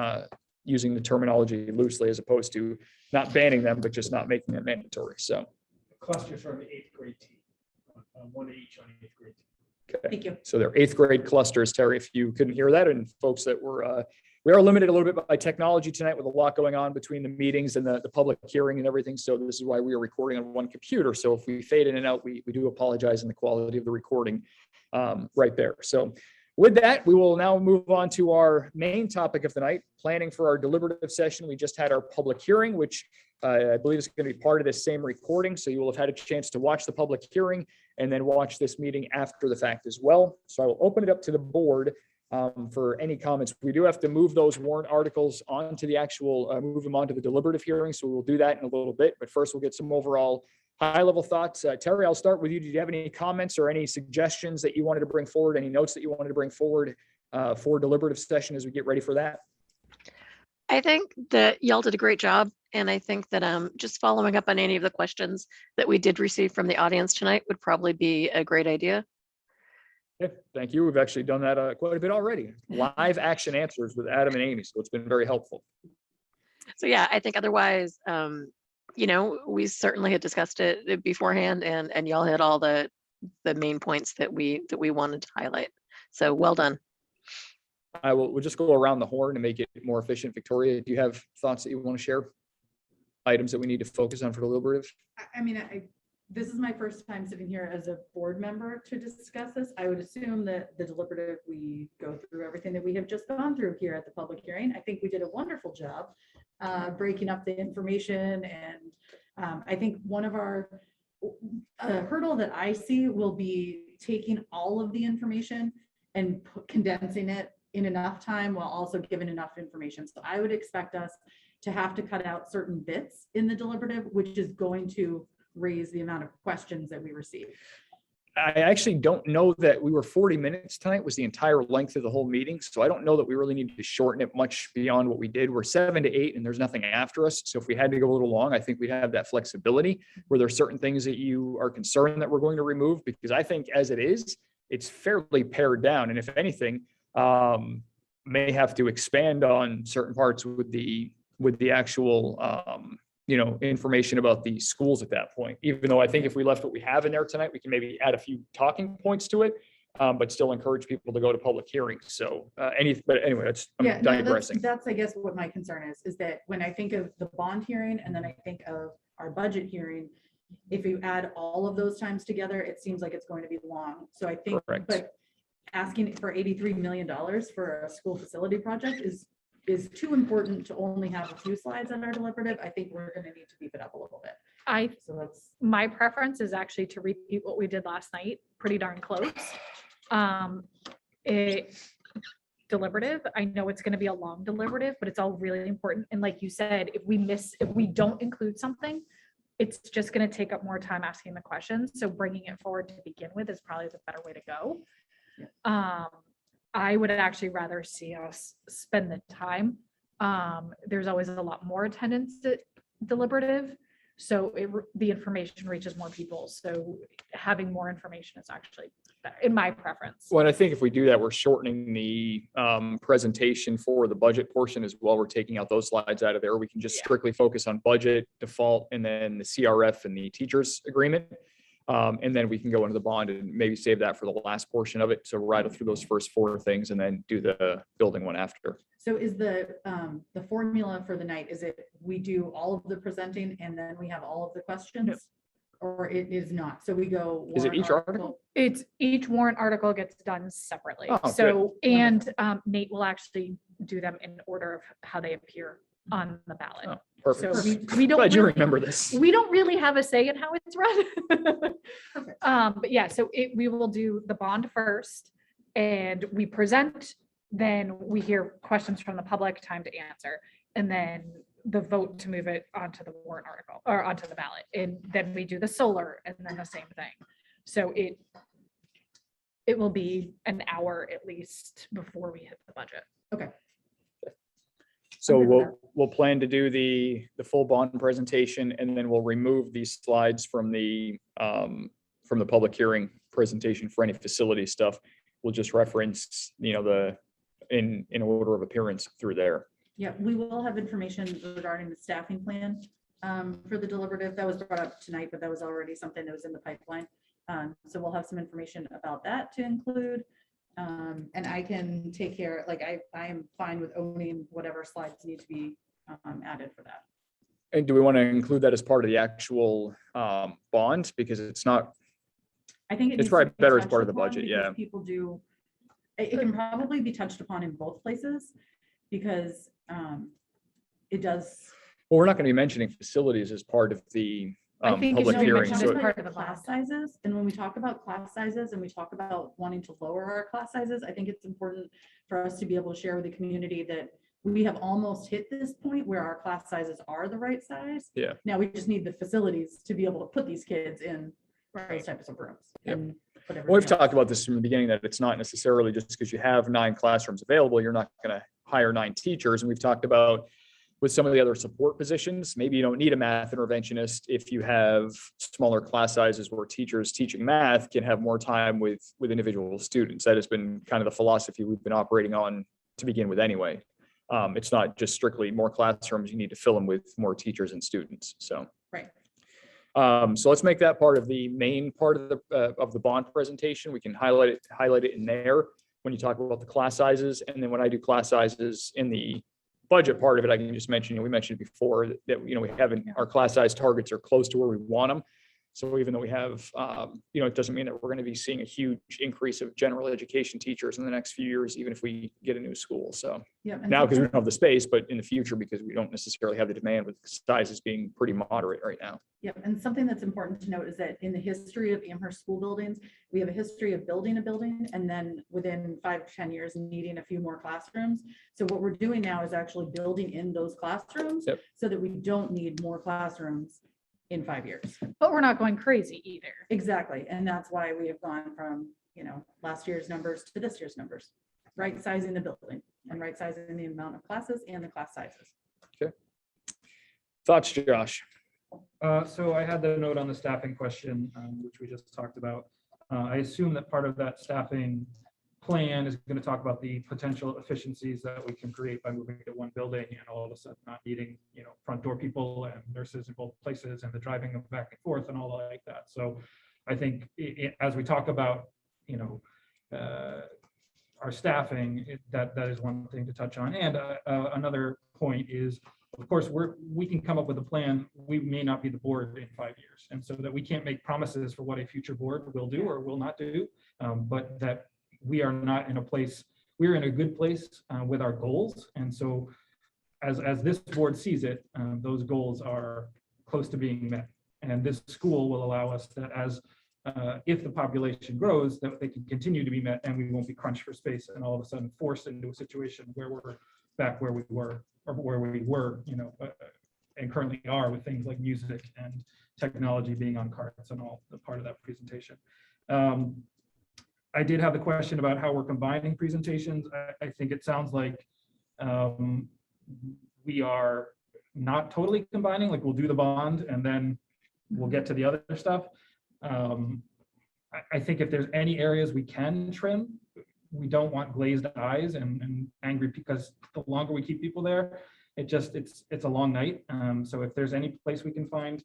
using the terminology loosely as opposed to not banning them, but just not making them mandatory. So. Clusters from the 8th grade team, one each on 8th grade team. Okay. Thank you. So they're 8th grade clusters, Terry, if you couldn't hear that, and folks that were, we are limited a little bit by technology tonight with a lot going on between the meetings and the public hearing and everything. So this is why we are recording on one computer. So if we fade in and out, we do apologize in the quality of the recording right there. So with that, we will now move on to our main topic of the night, planning for our deliberative session. We just had our public hearing, which I believe is going to be part of this same recording. So you will have had a chance to watch the public hearing and then watch this meeting after the fact as well. So I will open it up to the board for any comments. We do have to move those warrant articles onto the actual, move them onto the deliberative hearing. So we'll do that in a little bit. But first, we'll get some overall high-level thoughts. Terry, I'll start with you. Did you have any comments or any suggestions that you wanted to bring forward? Any notes that you wanted to bring forward for deliberative session as we get ready for that? I think that y'all did a great job. And I think that just following up on any of the questions that we did receive from the audience tonight would probably be a great idea. Okay, thank you. We've actually done that quite a bit already. Live action answers with Adam and Amy. So it's been very helpful. So yeah, I think otherwise, we certainly had discussed it beforehand and y'all hit all the main points that we wanted to highlight. So well done. We'll just go around the horn and make it more efficient. Victoria, do you have thoughts that you want to share? Items that we need to focus on for deliberative? I mean, this is my first time sitting here as a board member to discuss this. I would assume that the deliberative, we go through everything that we have just gone through here at the public hearing. I think we did a wonderful job breaking up the information. And I think one of our hurdle that I see will be taking all of the information and condensing it in enough time while also giving enough information. So I would expect us to have to cut out certain bits in the deliberative, which is going to raise the amount of questions that we receive. I actually don't know that we were 40 minutes tonight was the entire length of the whole meeting. So I don't know that we really need to shorten it much beyond what we did. We're 7 to 8 and there's nothing after us. So if we had to go a little long, I think we'd have that flexibility where there's certain things that you are concerned that we're going to remove, because I think as it is, it's fairly pared down. And if anything, may have to expand on certain parts with the actual, information about the schools at that point, even though I think if we left what we have in there tonight, we can maybe add a few talking points to it, but still encourage people to go to public hearings. So but anyway, I'm digressing. That's, I guess, what my concern is that when I think of the bond hearing and then I think of our budget hearing, if you add all of those times together, it seems like it's going to be long. So I think, Correct. but asking for $83 million for a school facility project is too important to only have a few slides on our deliberative. I think we're going to need to beef it up a little bit. So that's My preference is actually to repeat what we did last night, pretty darn close. Deliberative, I know it's going to be a long deliberative, but it's all really important. And like you said, if we don't include something, it's just going to take up more time asking the questions. So bringing it forward to begin with is probably the better way to go. I would actually rather see us spend the time. There's always a lot more attendance at deliberative, so the information reaches more people. So having more information is actually better, in my preference. Well, and I think if we do that, we're shortening the presentation for the budget portion as well. We're taking out those slides out of there. We can just strictly focus on budget, default, and then the CRF and the teachers agreement. And then we can go into the bond and maybe save that for the last portion of it. So rattle through those first 4 things and then do the building one after. So is the formula for the night, is it we do all of the presenting and then we have all of the questions? or it is not. So we go. Is it warrant each article? It's, each warrant article gets done separately. Oh, good. So, and Nate will actually do them in order of how they appear on the ballot. Oh, So perfect. we don't. Glad you really- remember this. We don't really have a say in how it's run. Perfect. But yeah, so we will do the bond first and we present, then we hear questions from the public, time to answer. And then the vote to move it onto the warrant article or onto the ballot. And then we do the solar and then the same thing. So it will be an hour at least before we hit the budget. So I'm good with we'll plan to do the full bond presentation, and then we'll remove these slides from the public hearing presentation for any facility stuff. We'll just reference, in order of appearance through there. Yeah, we will have information regarding the staffing plan for the deliberative. That was brought up tonight, but that was already something that was in the pipeline. So we'll have some information about that to include. And I can take care, like I am fine with owning whatever slides need to be added for that. And do we want to include that as part of the actual bond? Because it's not, I think It's needs to probably be better as touched part of the upon budget, because yeah. People do, it can probably be touched upon in both places because it does. well, we're not going to be mentioning facilities as part of the I think it public should be hearing. mentioned So as part of the class bond. sizes. And when we talk about class sizes and we talk about wanting to lower our class sizes, I think it's important for us to be able to share with the community that we have almost hit this point where our class sizes are the right size. Yeah. Now we just need the facilities to be able to put these kids in those types of rooms. Yep. And put We've everything else. talked about this from the beginning, that it's not necessarily just because you have 9 classrooms available, you're not going to hire 9 teachers. And we've talked about with some of the other support positions, maybe you don't need a math interventionist if you have smaller class sizes where teachers teaching math can have more time with individual students. That has been kind of the philosophy we've been operating on to begin with anyway. It's not just strictly more classrooms, you need to fill them with more teachers and students, so. Right. So let's make that part of the main part of the bond presentation. We can highlight it in there when you talk about the class sizes. And then when I do class sizes in the budget part of it, I can just mention, we mentioned before that, we haven't, our class size targets are close to where we want them. So even though we have, it doesn't mean that we're going to be seeing a huge increase of general education teachers in the next few years, even if we get a new school. So Yeah. and now, because we something- don't have the space, but in the future, because we don't necessarily have the demand, with sizes being pretty moderate right now. Yeah, and something that's important to note is that in the history of Amherst school buildings, we have a history of building a building and then within 5 to 10 years needing a few more classrooms. So what we're doing now is actually building in those classrooms Yep. so that we don't need more classrooms in 5 years. But we're not going crazy either. Exactly, and that's why we have gone from, last year's numbers to this year's numbers. Right sizing the building and right sizing the amount of classes and the class sizes. Thoughts, Josh? So I had the note on the staffing question, which we just talked about. I assume that part of that staffing plan is going to talk about the potential efficiencies that we can create by moving to one building and all of a sudden not needing, front door people and nurses in both places and the driving them back and forth and all like that. So I think as we talk about, our staffing, that is one thing to touch on. And another point is, of course, we can come up with a plan. We may not be the board in 5 years. And so that we can't make promises for what a future board will do or will not do, but that we are not in a place, we're in a good place with our goals. And so as this board sees it, those goals are close to being met. And this school will allow us that if the population grows, that they can continue to be met and we won't be crunched for space and all of a sudden forced into a situation where we're back where we were, or where we were, and currently are with things like music and technology being on carts and all the part of that presentation. I did have the question about how we're combining presentations. I think it sounds like we are not totally combining, like we'll do the bond and then we'll get to the other stuff. I think if there's any areas we can trim, we don't want glazed eyes and angry, because the longer we keep people there, it's a long night. So if there's any place we can find,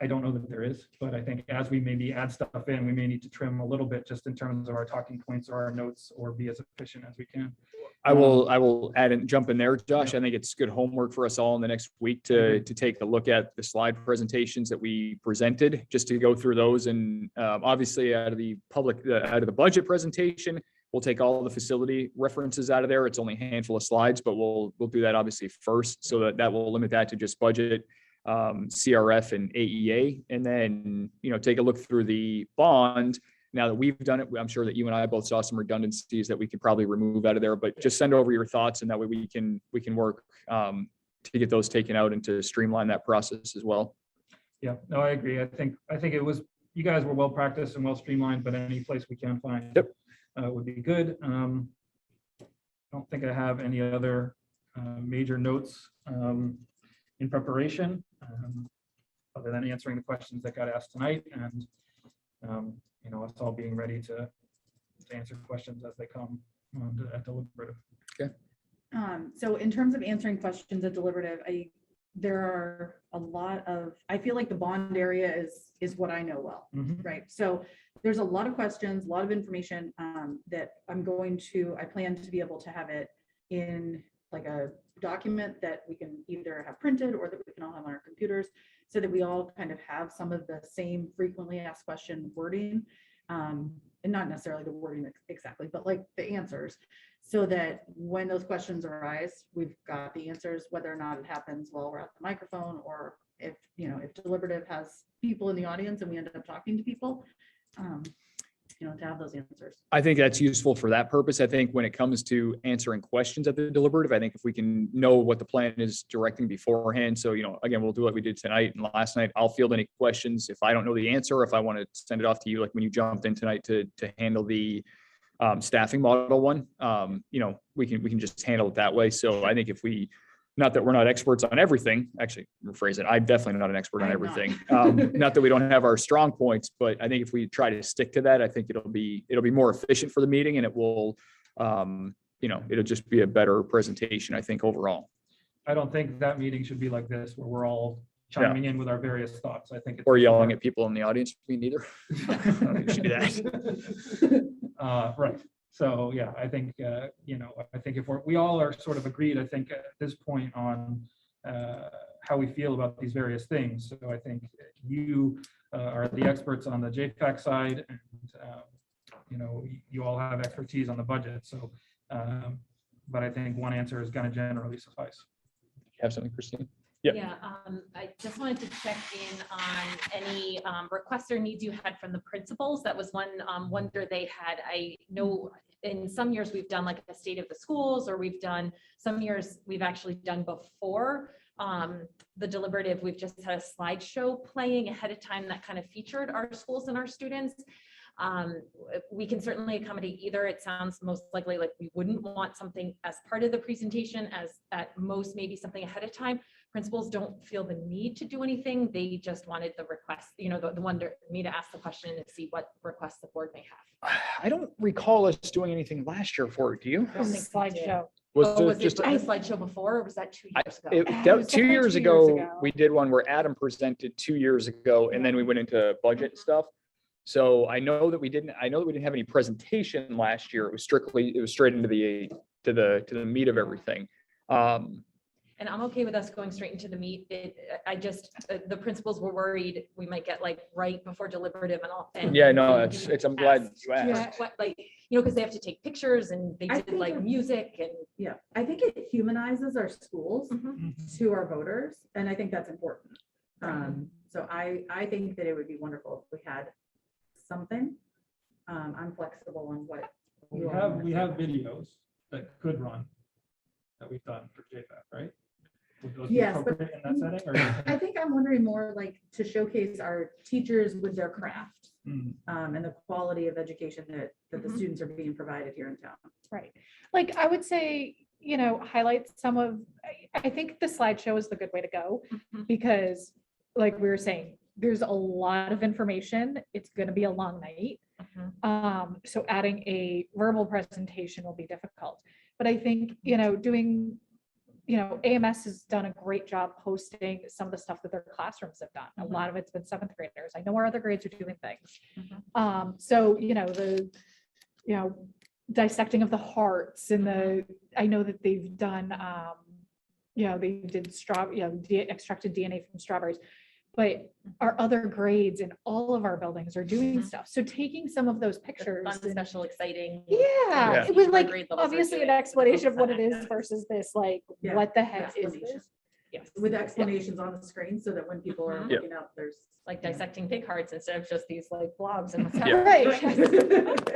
I don't know that there is, but I think as we maybe add stuff in, we may need to trim a little bit just in terms of our talking points or our notes, or be as efficient as we can. I will add and jump in there, Josh. I think it's good homework for us all in the next week to take a look at the slide presentations that we presented, just to go through those. And obviously out of the budget presentation, we'll take all the facility references out of there. It's only a handful of slides, but we'll do that obviously first, so that will limit that to just budget, CRF and AEA. And then, take a look through the bond. Now that we've done it, I'm sure that you and I both saw some redundancies that we could probably remove out of there, but just send over your thoughts, and that way we can work to get those taken out and to streamline that process as well. Yeah, no, I agree. I think it was, you guys were well practiced and well streamlined, but any place we can find would be good. I don't think I have any other major notes in preparation, other than answering the questions that got asked tonight, and us all being ready to answer questions as they come at deliberative. Okay. So in terms of answering questions at deliberative, there are a lot of, I feel like the bond area is what I know well, right? So there's a lot of questions, a lot of information that I plan to be able to have it in like a document that we can either have printed or that we can all have on our computers, so that we all kind of have some of the same frequently asked question wording, and not necessarily the wording exactly, but like the answers, so that when those questions arise, we've got the answers, whether or not it happens while we're at the microphone, or if deliberative has people in the audience and we end up talking to people, to have those answers. I think that's useful for that purpose. I think when it comes to answering questions at the deliberative, I think if we can know what the plan is directing beforehand. So, again, we'll do what we did tonight and last night. I'll field any questions. If I don't know the answer, if I want to send it off to you, like when you jumped in tonight to handle the staffing model one, we can just handle it that way. So I think if we, not that we're not experts on everything, actually rephrase it, I'm definitely not an expert on everything. Not that we don't have our strong points, but I think if we try to stick to that, I think it'll be more efficient for the meeting, and it will, it'll just be a better presentation, I think, overall. I don't think that meeting should be like this, where we're all chiming in with our various thoughts. I think or yelling at people in the audience. Me neither. I don't think it should be that. Right. So yeah, I think I think if we all are sort of agreed, I think at this point on how we feel about these various things. So I think you are the experts on the JFAC side, and you all have expertise on the budget. So, but I think one answer is going to generally suffice. You have something, Christine? Yeah, I just wanted to check in on any requests or needs you had from the principals. That was one wonder they had. I know in some years we've done like a state of the schools, or some years we've actually done before the deliberative. We've just had a slideshow playing ahead of time that kind of featured our schools and our students. We can certainly accommodate either. It sounds most likely like we wouldn't want something as part of the presentation, as at most maybe something ahead of time. Principals don't feel the need to do anything. They just wanted the request, the wonder me to ask the question and see what requests the board may have. I don't recall us doing anything last year for it. Do you? Slideshow. Was it just a slideshow before, or was that 2 years ago? 2 years ago, we did one where Adam presented 2 years ago, and then we went into budget stuff. So I know that we didn't have any presentation last year. It was straight into the meat of everything. And I'm okay with us going straight into the meat. The principals were worried we might get like right before deliberative and all. And yeah, no, I'm glad you asked. Because they have to take pictures, and they did like music and. Yeah, I think it humanizes our schools to our voters, and I think that's important. So I think that it would be wonderful if we had something. I'm flexible on what we have videos that could run that we've done for JFAC, right? Would those be appropriate in that setting? Or? I think I'm wondering more like to showcase our teachers with their craft and the quality of education that the students are being provided here in town. Right. Like I would say, highlight some of, I think the slideshow is the good way to go, because like we were saying, there's a lot of information. It's going to be a long night. So adding a verbal presentation will be difficult. But I think, doing, AMS has done a great job hosting some of the stuff that their classrooms have done. A lot of it's been 7th graders. I know our other grades are doing things. So, dissecting of the hearts and I know that they've done, they did extracted DNA from strawberries. But our other grades in all of our buildings are doing stuff. So taking some of those pictures. Fun, special, exciting. Yeah, things it was our like grade levels are obviously an doing. explanation of what it is Yeah. versus this, like, Yeah, what the heck is explanation. this? Yes. With explanations on the screen so that when people are Mhm. Yeah. looking up, there's. Like dissecting pig hearts instead of just these like blobs and what's Yeah. Right.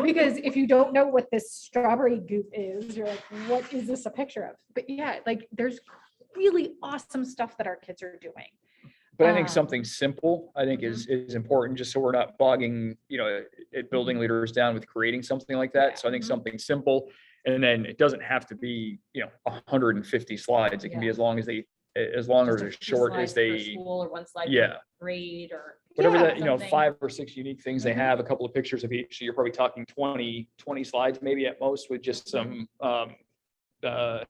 Because if you don't know what this strawberry goop is, you're like, what is this a picture of? But yeah, like there's really awesome stuff that our kids are doing. But I think Um, something simple, I think is important, just so we're not bogging, building leaders down with creating something like Yeah. that. So I think Mhm. something simple, and then it doesn't have to be, 150 slides. It can be Yeah. as long as Just a as few short slides as per they, school or one slide per yeah. grade or. Whatever Yeah. that, something. 5 or 6 unique things they Mhm. have, a couple of pictures of each. So you're probably talking 20 slides maybe at most, with just some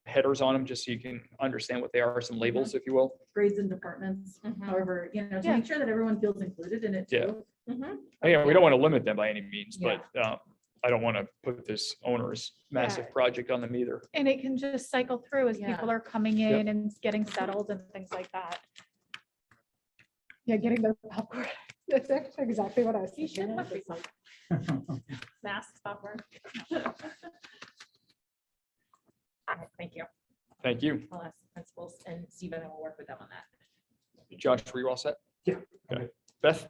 headers on them, just so you can understand what they are, some labels, if you will. Grades and departments, Mhm. however, to Yeah. make sure that everyone feels included in it Yeah. too. Mhm. Again, we don't want to limit them by any means, Yeah. but I don't want to put this onerous, massive Yeah. project on them either. And it can just cycle through as Yeah. people are coming in and getting settled and things like that. Yeah, getting their popcorn. That's actually exactly what I was You should thinking. have some masks, popcorn. Thank you. Thank you. I'll ask the principals and Stephen and we'll work with them on that. Josh, were you all set? Yeah. Okay. Beth?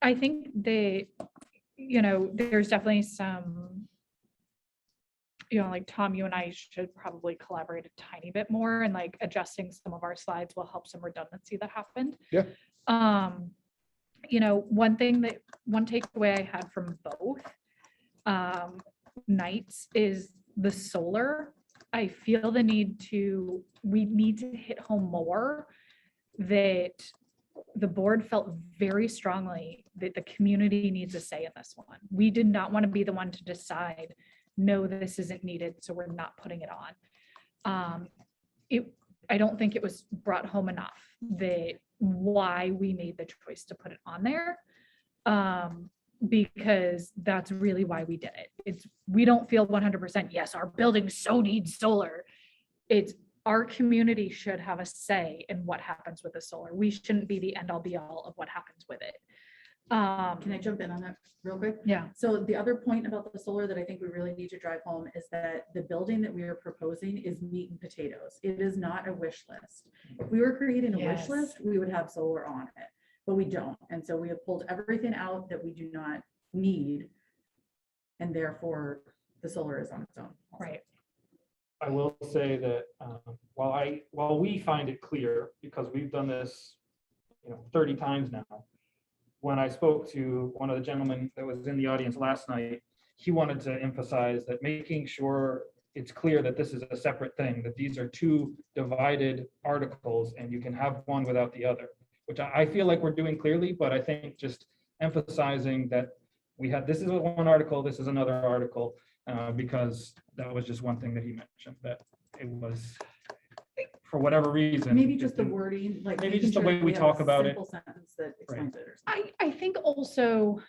I think there's definitely some, like Tom, you and I should probably collaborate a tiny bit more, and like adjusting some of our slides will help some redundancy that happened. Yeah. One takeaway I had from both nights is the solar. I feel we need to hit home more that the board felt very strongly that the community needs a say in this one. We did not want to be the one to decide, no, this isn't needed, so we're not putting it on. I don't think it was brought home enough that why we made the choice to put it on there. Because that's really why we did it. We don't feel 100%, yes, our building so needs solar. It's our community should have a say in what happens with the solar. We shouldn't be the end all be all of what happens with it. Can I jump in on that real quick? Yeah. So the other point about the solar that I think we really need to drive home is that the building that we are proposing is meat and potatoes. It is not a wish list. If we were creating a wish Yes. list, we would have solar on it, but we don't. And so we have pulled everything out that we do not need. And therefore the solar is on its own. Right. I will say that while we find it clear, because we've done this 30 times now, when I spoke to one of the gentlemen that was in the audience last night, he wanted to emphasize that making sure it's clear that this is a separate thing, that these are two divided articles and you can have one without the other, which I feel like we're doing clearly, but I think just emphasizing that this is one article, this is another article, because that was just one thing that he mentioned, that it was, for whatever reason. Maybe just the wording, like. Maybe making just the sure way that we have talk a about it. simple sentence that explains it or something. I think also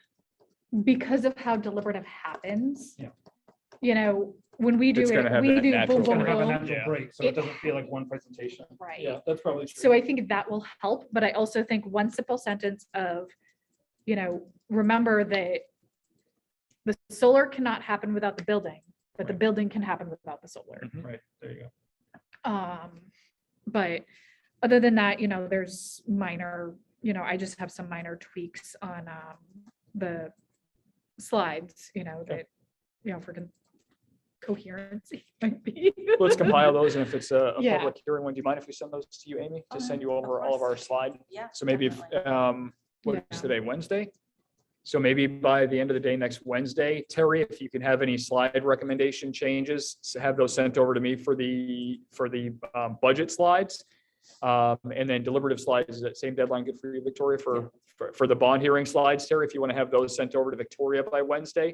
because of how deliberative happens. Yeah. When we do It's gonna it, have we that do natural boom, It's gonna boom, have a boom. natural Yeah. break, so it doesn't feel like one presentation. Right. Yeah, that's probably true. So I think that will help, but I also think one simple sentence of, remember that the solar cannot happen without the building, but the Right. building can happen without the solar. Right, there you go. But other than that, there's minor, I just have some minor tweaks on the slides, that, for coherency might be. Let's compile those, and if it's a Yeah. public hearing one, do you mind if we send those to you, Amy, to send you over all of our slide? Yeah. So maybe if, what is Yeah. today, Wednesday? So maybe by the end of the day next Wednesday, Terry, if you can have any slide recommendation changes, have those sent over to me for the budget slides. And then deliberative slides, is that same deadline good for you, Victoria, for the bond hearing slides, Terry, if you want to have those sent over to Victoria by Wednesday?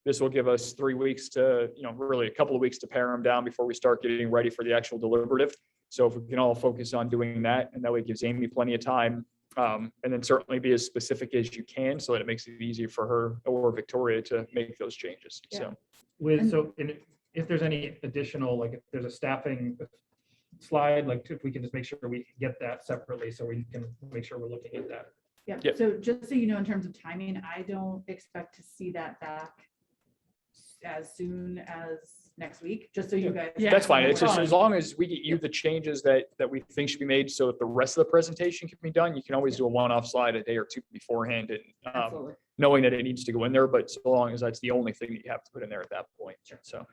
This will give us 3 weeks to, really a couple of weeks to pare them down before we start getting ready for the actual deliberative. So if we can all focus on doing that, and that way it gives Amy plenty of time And then certainly be as specific as you can so that it makes it easy for her or Victoria to make those changes. So, If there's any additional, like if there's a staffing slide, like if we can just make sure we get that separately so we can make sure we're looking at that. Yeah, Yep. so just so you know, in terms of timing, I don't expect to see that back as soon as next week, just so you guys. that's fine. It's just as long as we get you the changes that we think should be made so that the rest of the presentation can be done, you can always do a one-off slide a day or two beforehand and Absolutely. knowing that it needs to go in there, but so long as that's the only thing that you have to put in there at that point. So,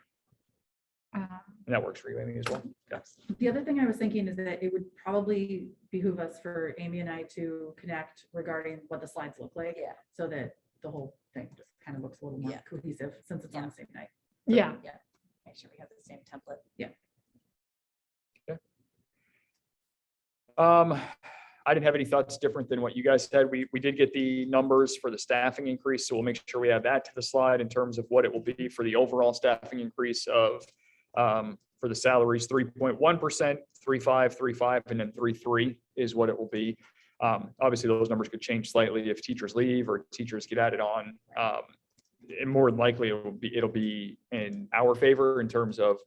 and that works for you, Amy, as well. Yeah. The other thing I was thinking is that it would probably behoove us for Amy and I to connect regarding what the slides look like. Yeah. So that the whole thing just kind of looks a little more Yeah. cohesive since it's on Yeah. the same night. Yeah. Make sure we have the same template. I didn't have any thoughts different than what you guys said. We did get the numbers for the staffing increase, so we'll make sure we add that to the slide in terms of what it will be for the overall staffing increase of, for the salaries, 3.1%, 3.5, 3.5, and then 3.3 is what it will be. Obviously, those numbers could change slightly if teachers leave or teachers get added on. And more than likely, it'll be in our favor in terms of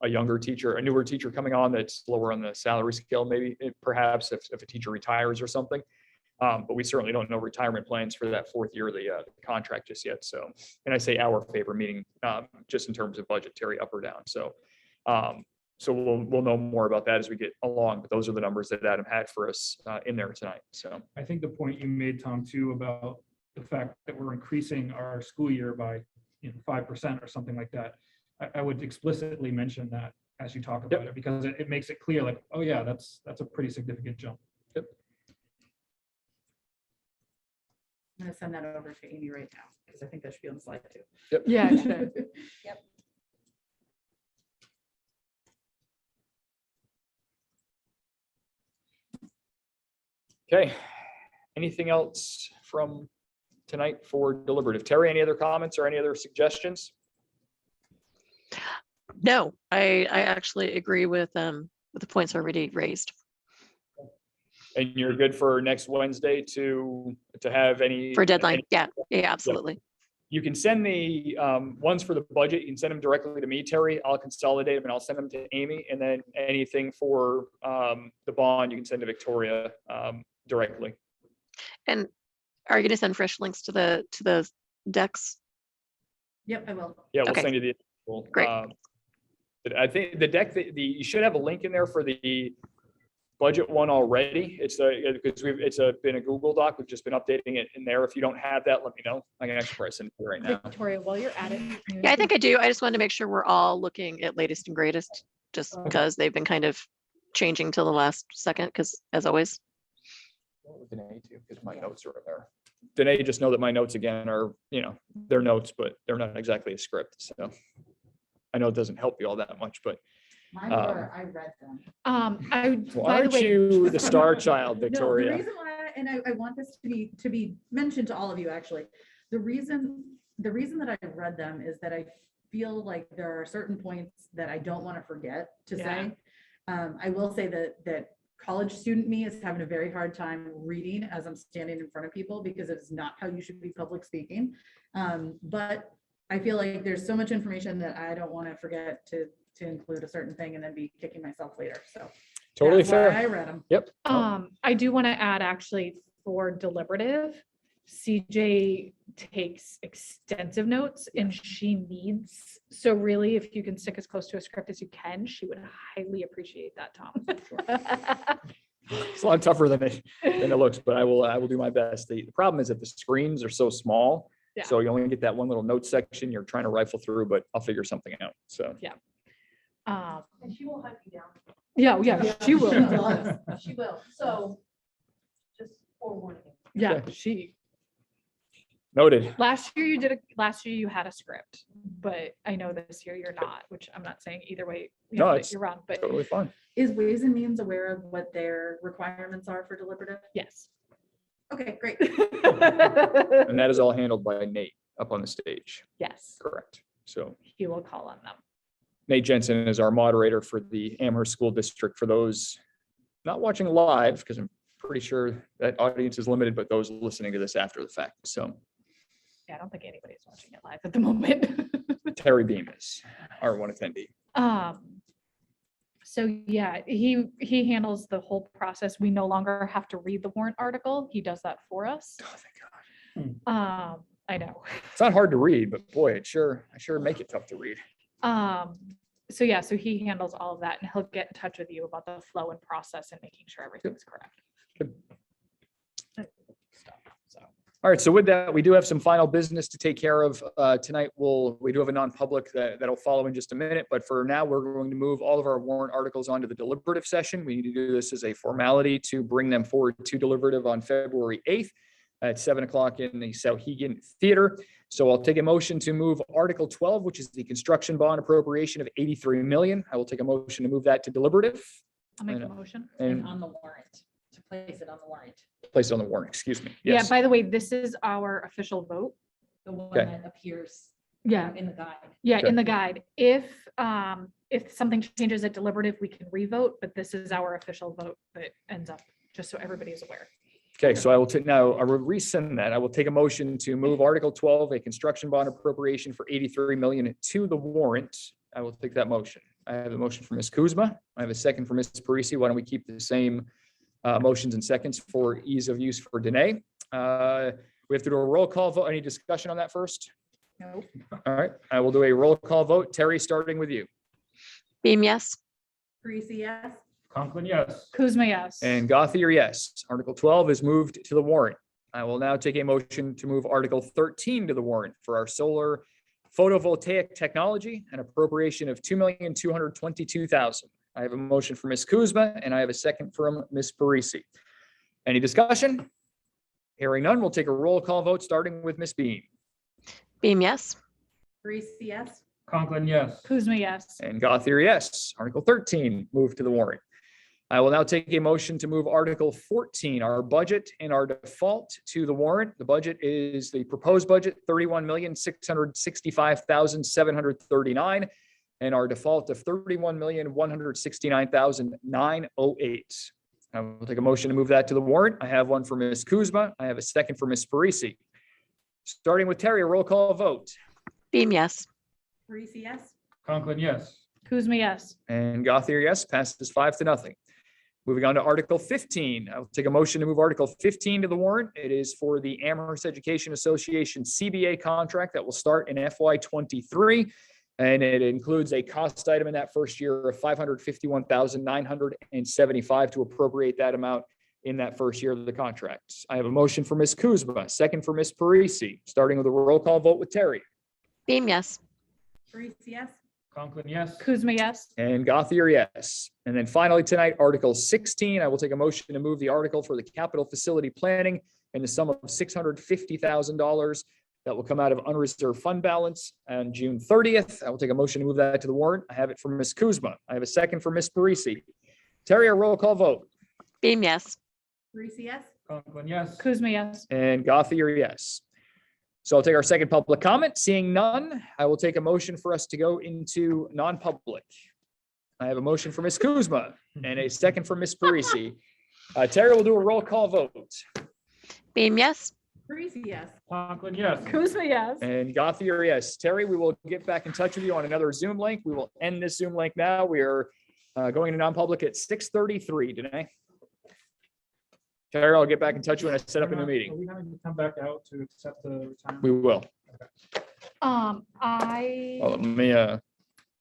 a younger teacher, a newer teacher coming on that's lower on the salary scale, maybe perhaps if a teacher retires or something. But we certainly don't know retirement plans for that fourth year of the contract just yet. So, and I say our favor, meaning just in terms of budgetary up or down. So, so we'll know more about that as we get along. But those are the numbers that Adam had for us in there tonight. So I think the point you made, Tom, too, about the fact that we're increasing our school year by 5% or something like that. I would explicitly mention that as you talk about it, because it makes it clear, like, oh yeah, that's a pretty significant jump. Yep. I'm gonna send that over to Amy right now, because I think that should be on the slide too. Yeah, it should. okay. Anything else from tonight for deliberative? Terry, any other comments or any other suggestions? No, I actually agree with the points already raised. And you're good for next Wednesday to have any For deadline, yeah, absolutely. You can send the ones for the budget. You can send them directly to me, Terry. I'll consolidate them and I'll send them to Amy. And then anything for the bond, you can send to Victoria directly. And are you going to send fresh links to the decks? Yep, I will. Yeah, we'll Okay. send you the. Great. But I think the deck, you should have a link in there for the budget one already. It's because it's been a Google Doc. We've just been updating it in there. If you don't have that, let me know. I can actually press it right now. Victoria, while you're at it. Yeah, I think I do. I just wanted to make sure we're all looking at latest and greatest, just because they've been kind of changing till the last second, because as always. Danae too, because my notes are in there. Danae, just know that my notes again are, they're notes, but they're not exactly a script. So I know it doesn't help you all that much, but Mine were, I read them. By the aren't way, you the star child, No, the Victoria? reason why, and I want this to be mentioned to all of you, actually. The reason that I read them is that I feel like there are certain points that I don't want to forget to say. I will say that college student me is having a very hard time reading as I'm standing in front of people, because it's not how you should be public speaking. But I feel like there's so much information that I don't want to forget to include a certain thing and then be kicking myself later. So Totally that's why I fair. read them. Yep. I do want to add actually for deliberative, CJ takes extensive notes and she needs, so really if you can stick as close to a script as you can, she would highly appreciate that, Tom. It's a lot tougher than it looks, but I will do my best. The problem is that the screens are so small. Yeah. So you only get that one little note section you're trying to rifle through, but I'll figure something out. So And she will hunt you down. Yeah, she will. She will. So just forewarning. Yeah, she, noted. last year you had a script, but I know this year you're not, which I'm not saying either way, No, that it's you're wrong, but Totally fine. Is Ways and Means aware of what their requirements are for deliberative? yes. Okay, great. And that is all handled by Nate up on the stage. Yes, Correct. So he will call on them. Nate Jensen is our moderator for the Amherst School District. For those not watching live, because I'm pretty sure that audience is limited, but those listening to this after the fact. So Yeah, I don't think anybody's watching it live at the moment. Terry Beam is our one attendee. So yeah, he handles the whole process. We no longer have to read the warrant article. He does that for us. Oh, thank God. I know. It's not hard to read, but boy, I sure make it tough to read. So yeah, so he handles all of that and he'll get in touch with you about the flow and process and making sure everything's correct. Good. So, All right, so with that, we do have some final business to take care of tonight. We do have a non-public that'll follow in just a minute, but for now, we're going to move all of our warrant articles onto the deliberative session. We need to do this as a formality to bring them forward to deliberative on February 8th at 7 o'clock in the Sauhegan Theater. So I'll take a motion to move Article 12, which is the construction bond appropriation of 83 million. I will take a motion to move that to deliberative I'll make a motion. and On the warrant, to place it on the warrant, place it on the warrant, excuse me. Yeah, Yes. by the way, this is our official vote. the one Okay. that appears Yeah, in the guide. yeah, Okay. in the guide. If something changes at deliberative, we can revote, but this is our official vote that ends up, just so everybody is aware. Okay, so I will take now, I will rescind that. I will take a motion to move Article 12, a construction bond appropriation for 83 million to the warrant. I will take that motion. I have a motion from Ms. Kuzma. I have a second from Ms. Parisi. Why don't we keep the same motions and seconds for ease of use for Danae? We have to do a roll call vote. Any discussion on that first? Nope. All right, I will do a roll call vote. Terry, starting with you. Beam, yes. Parisi, yes. Conklin, yes. Kuzma, yes. And Gothier, yes. Article 12 is moved to the warrant. I will now take a motion to move Article 13 to the warrant for our solar photovoltaic technology, an appropriation of $2,222,000. I have a motion for Ms. Kuzma and I have a second from Ms. Parisi. Any discussion? Hearing none, we'll take a roll call vote, starting with Ms. Beam. Beam, yes. Parisi, yes. Conklin, yes. Kuzma, yes. And Gothier, yes. Article 13 moved to the warrant. I will now take a motion to move Article 14, our budget and our default, to the warrant. The budget is the proposed budget, $31,665,739, and our default of $31,169,908. I will take a motion to move that to the warrant. I have one for Ms. Kuzma. I have a second for Ms. Parisi. Starting with Terry, a roll call vote. Beam, yes. Parisi, yes. Conklin, yes. Kuzma, yes. And Gothier, yes, passes 5-0. Moving on to Article 15. I'll take a motion to move Article 15 to the warrant. It is for the Amherst Education Association CBA contract that will start in FY23. And it includes a cost item in that first year of $551,975 to appropriate that amount in that first year of the contract. I have a motion for Ms. Kuzma, second for Ms. Parisi, starting with a roll call vote with Terry. Beam, yes. Parisi, yes. Conklin, yes. Kuzma, yes. And Gothier, yes. And then finally tonight, Article 16, I will take a motion to move the article for the capital facility planning in the sum of $650,000 that will come out of unreserved fund balance on June 30th. I will take a motion to move that to the warrant. I have it from Ms. Kuzma. I have a second for Ms. Parisi. Terry, a roll call vote. Beam, yes. Parisi, yes. Conklin, yes. Kuzma, yes. And Gothier, yes. So I'll take our second public comment. Seeing none, I will take a motion for us to go into non-public. I have a motion for Ms. Kuzma and a second for Ms. Parisi. Terry will do a roll call vote. Beam, yes. Parisi, yes. Conklin, yes. Kuzma, yes. And Gothier, yes. Terry, we will get back in touch with you on another Zoom link. We will end this Zoom link now. We are going to non-public at 6:33 today. Terry, I'll get back in touch when I set up a new Are meeting. we having to come back out to accept the retirement? We will. I. Well, let me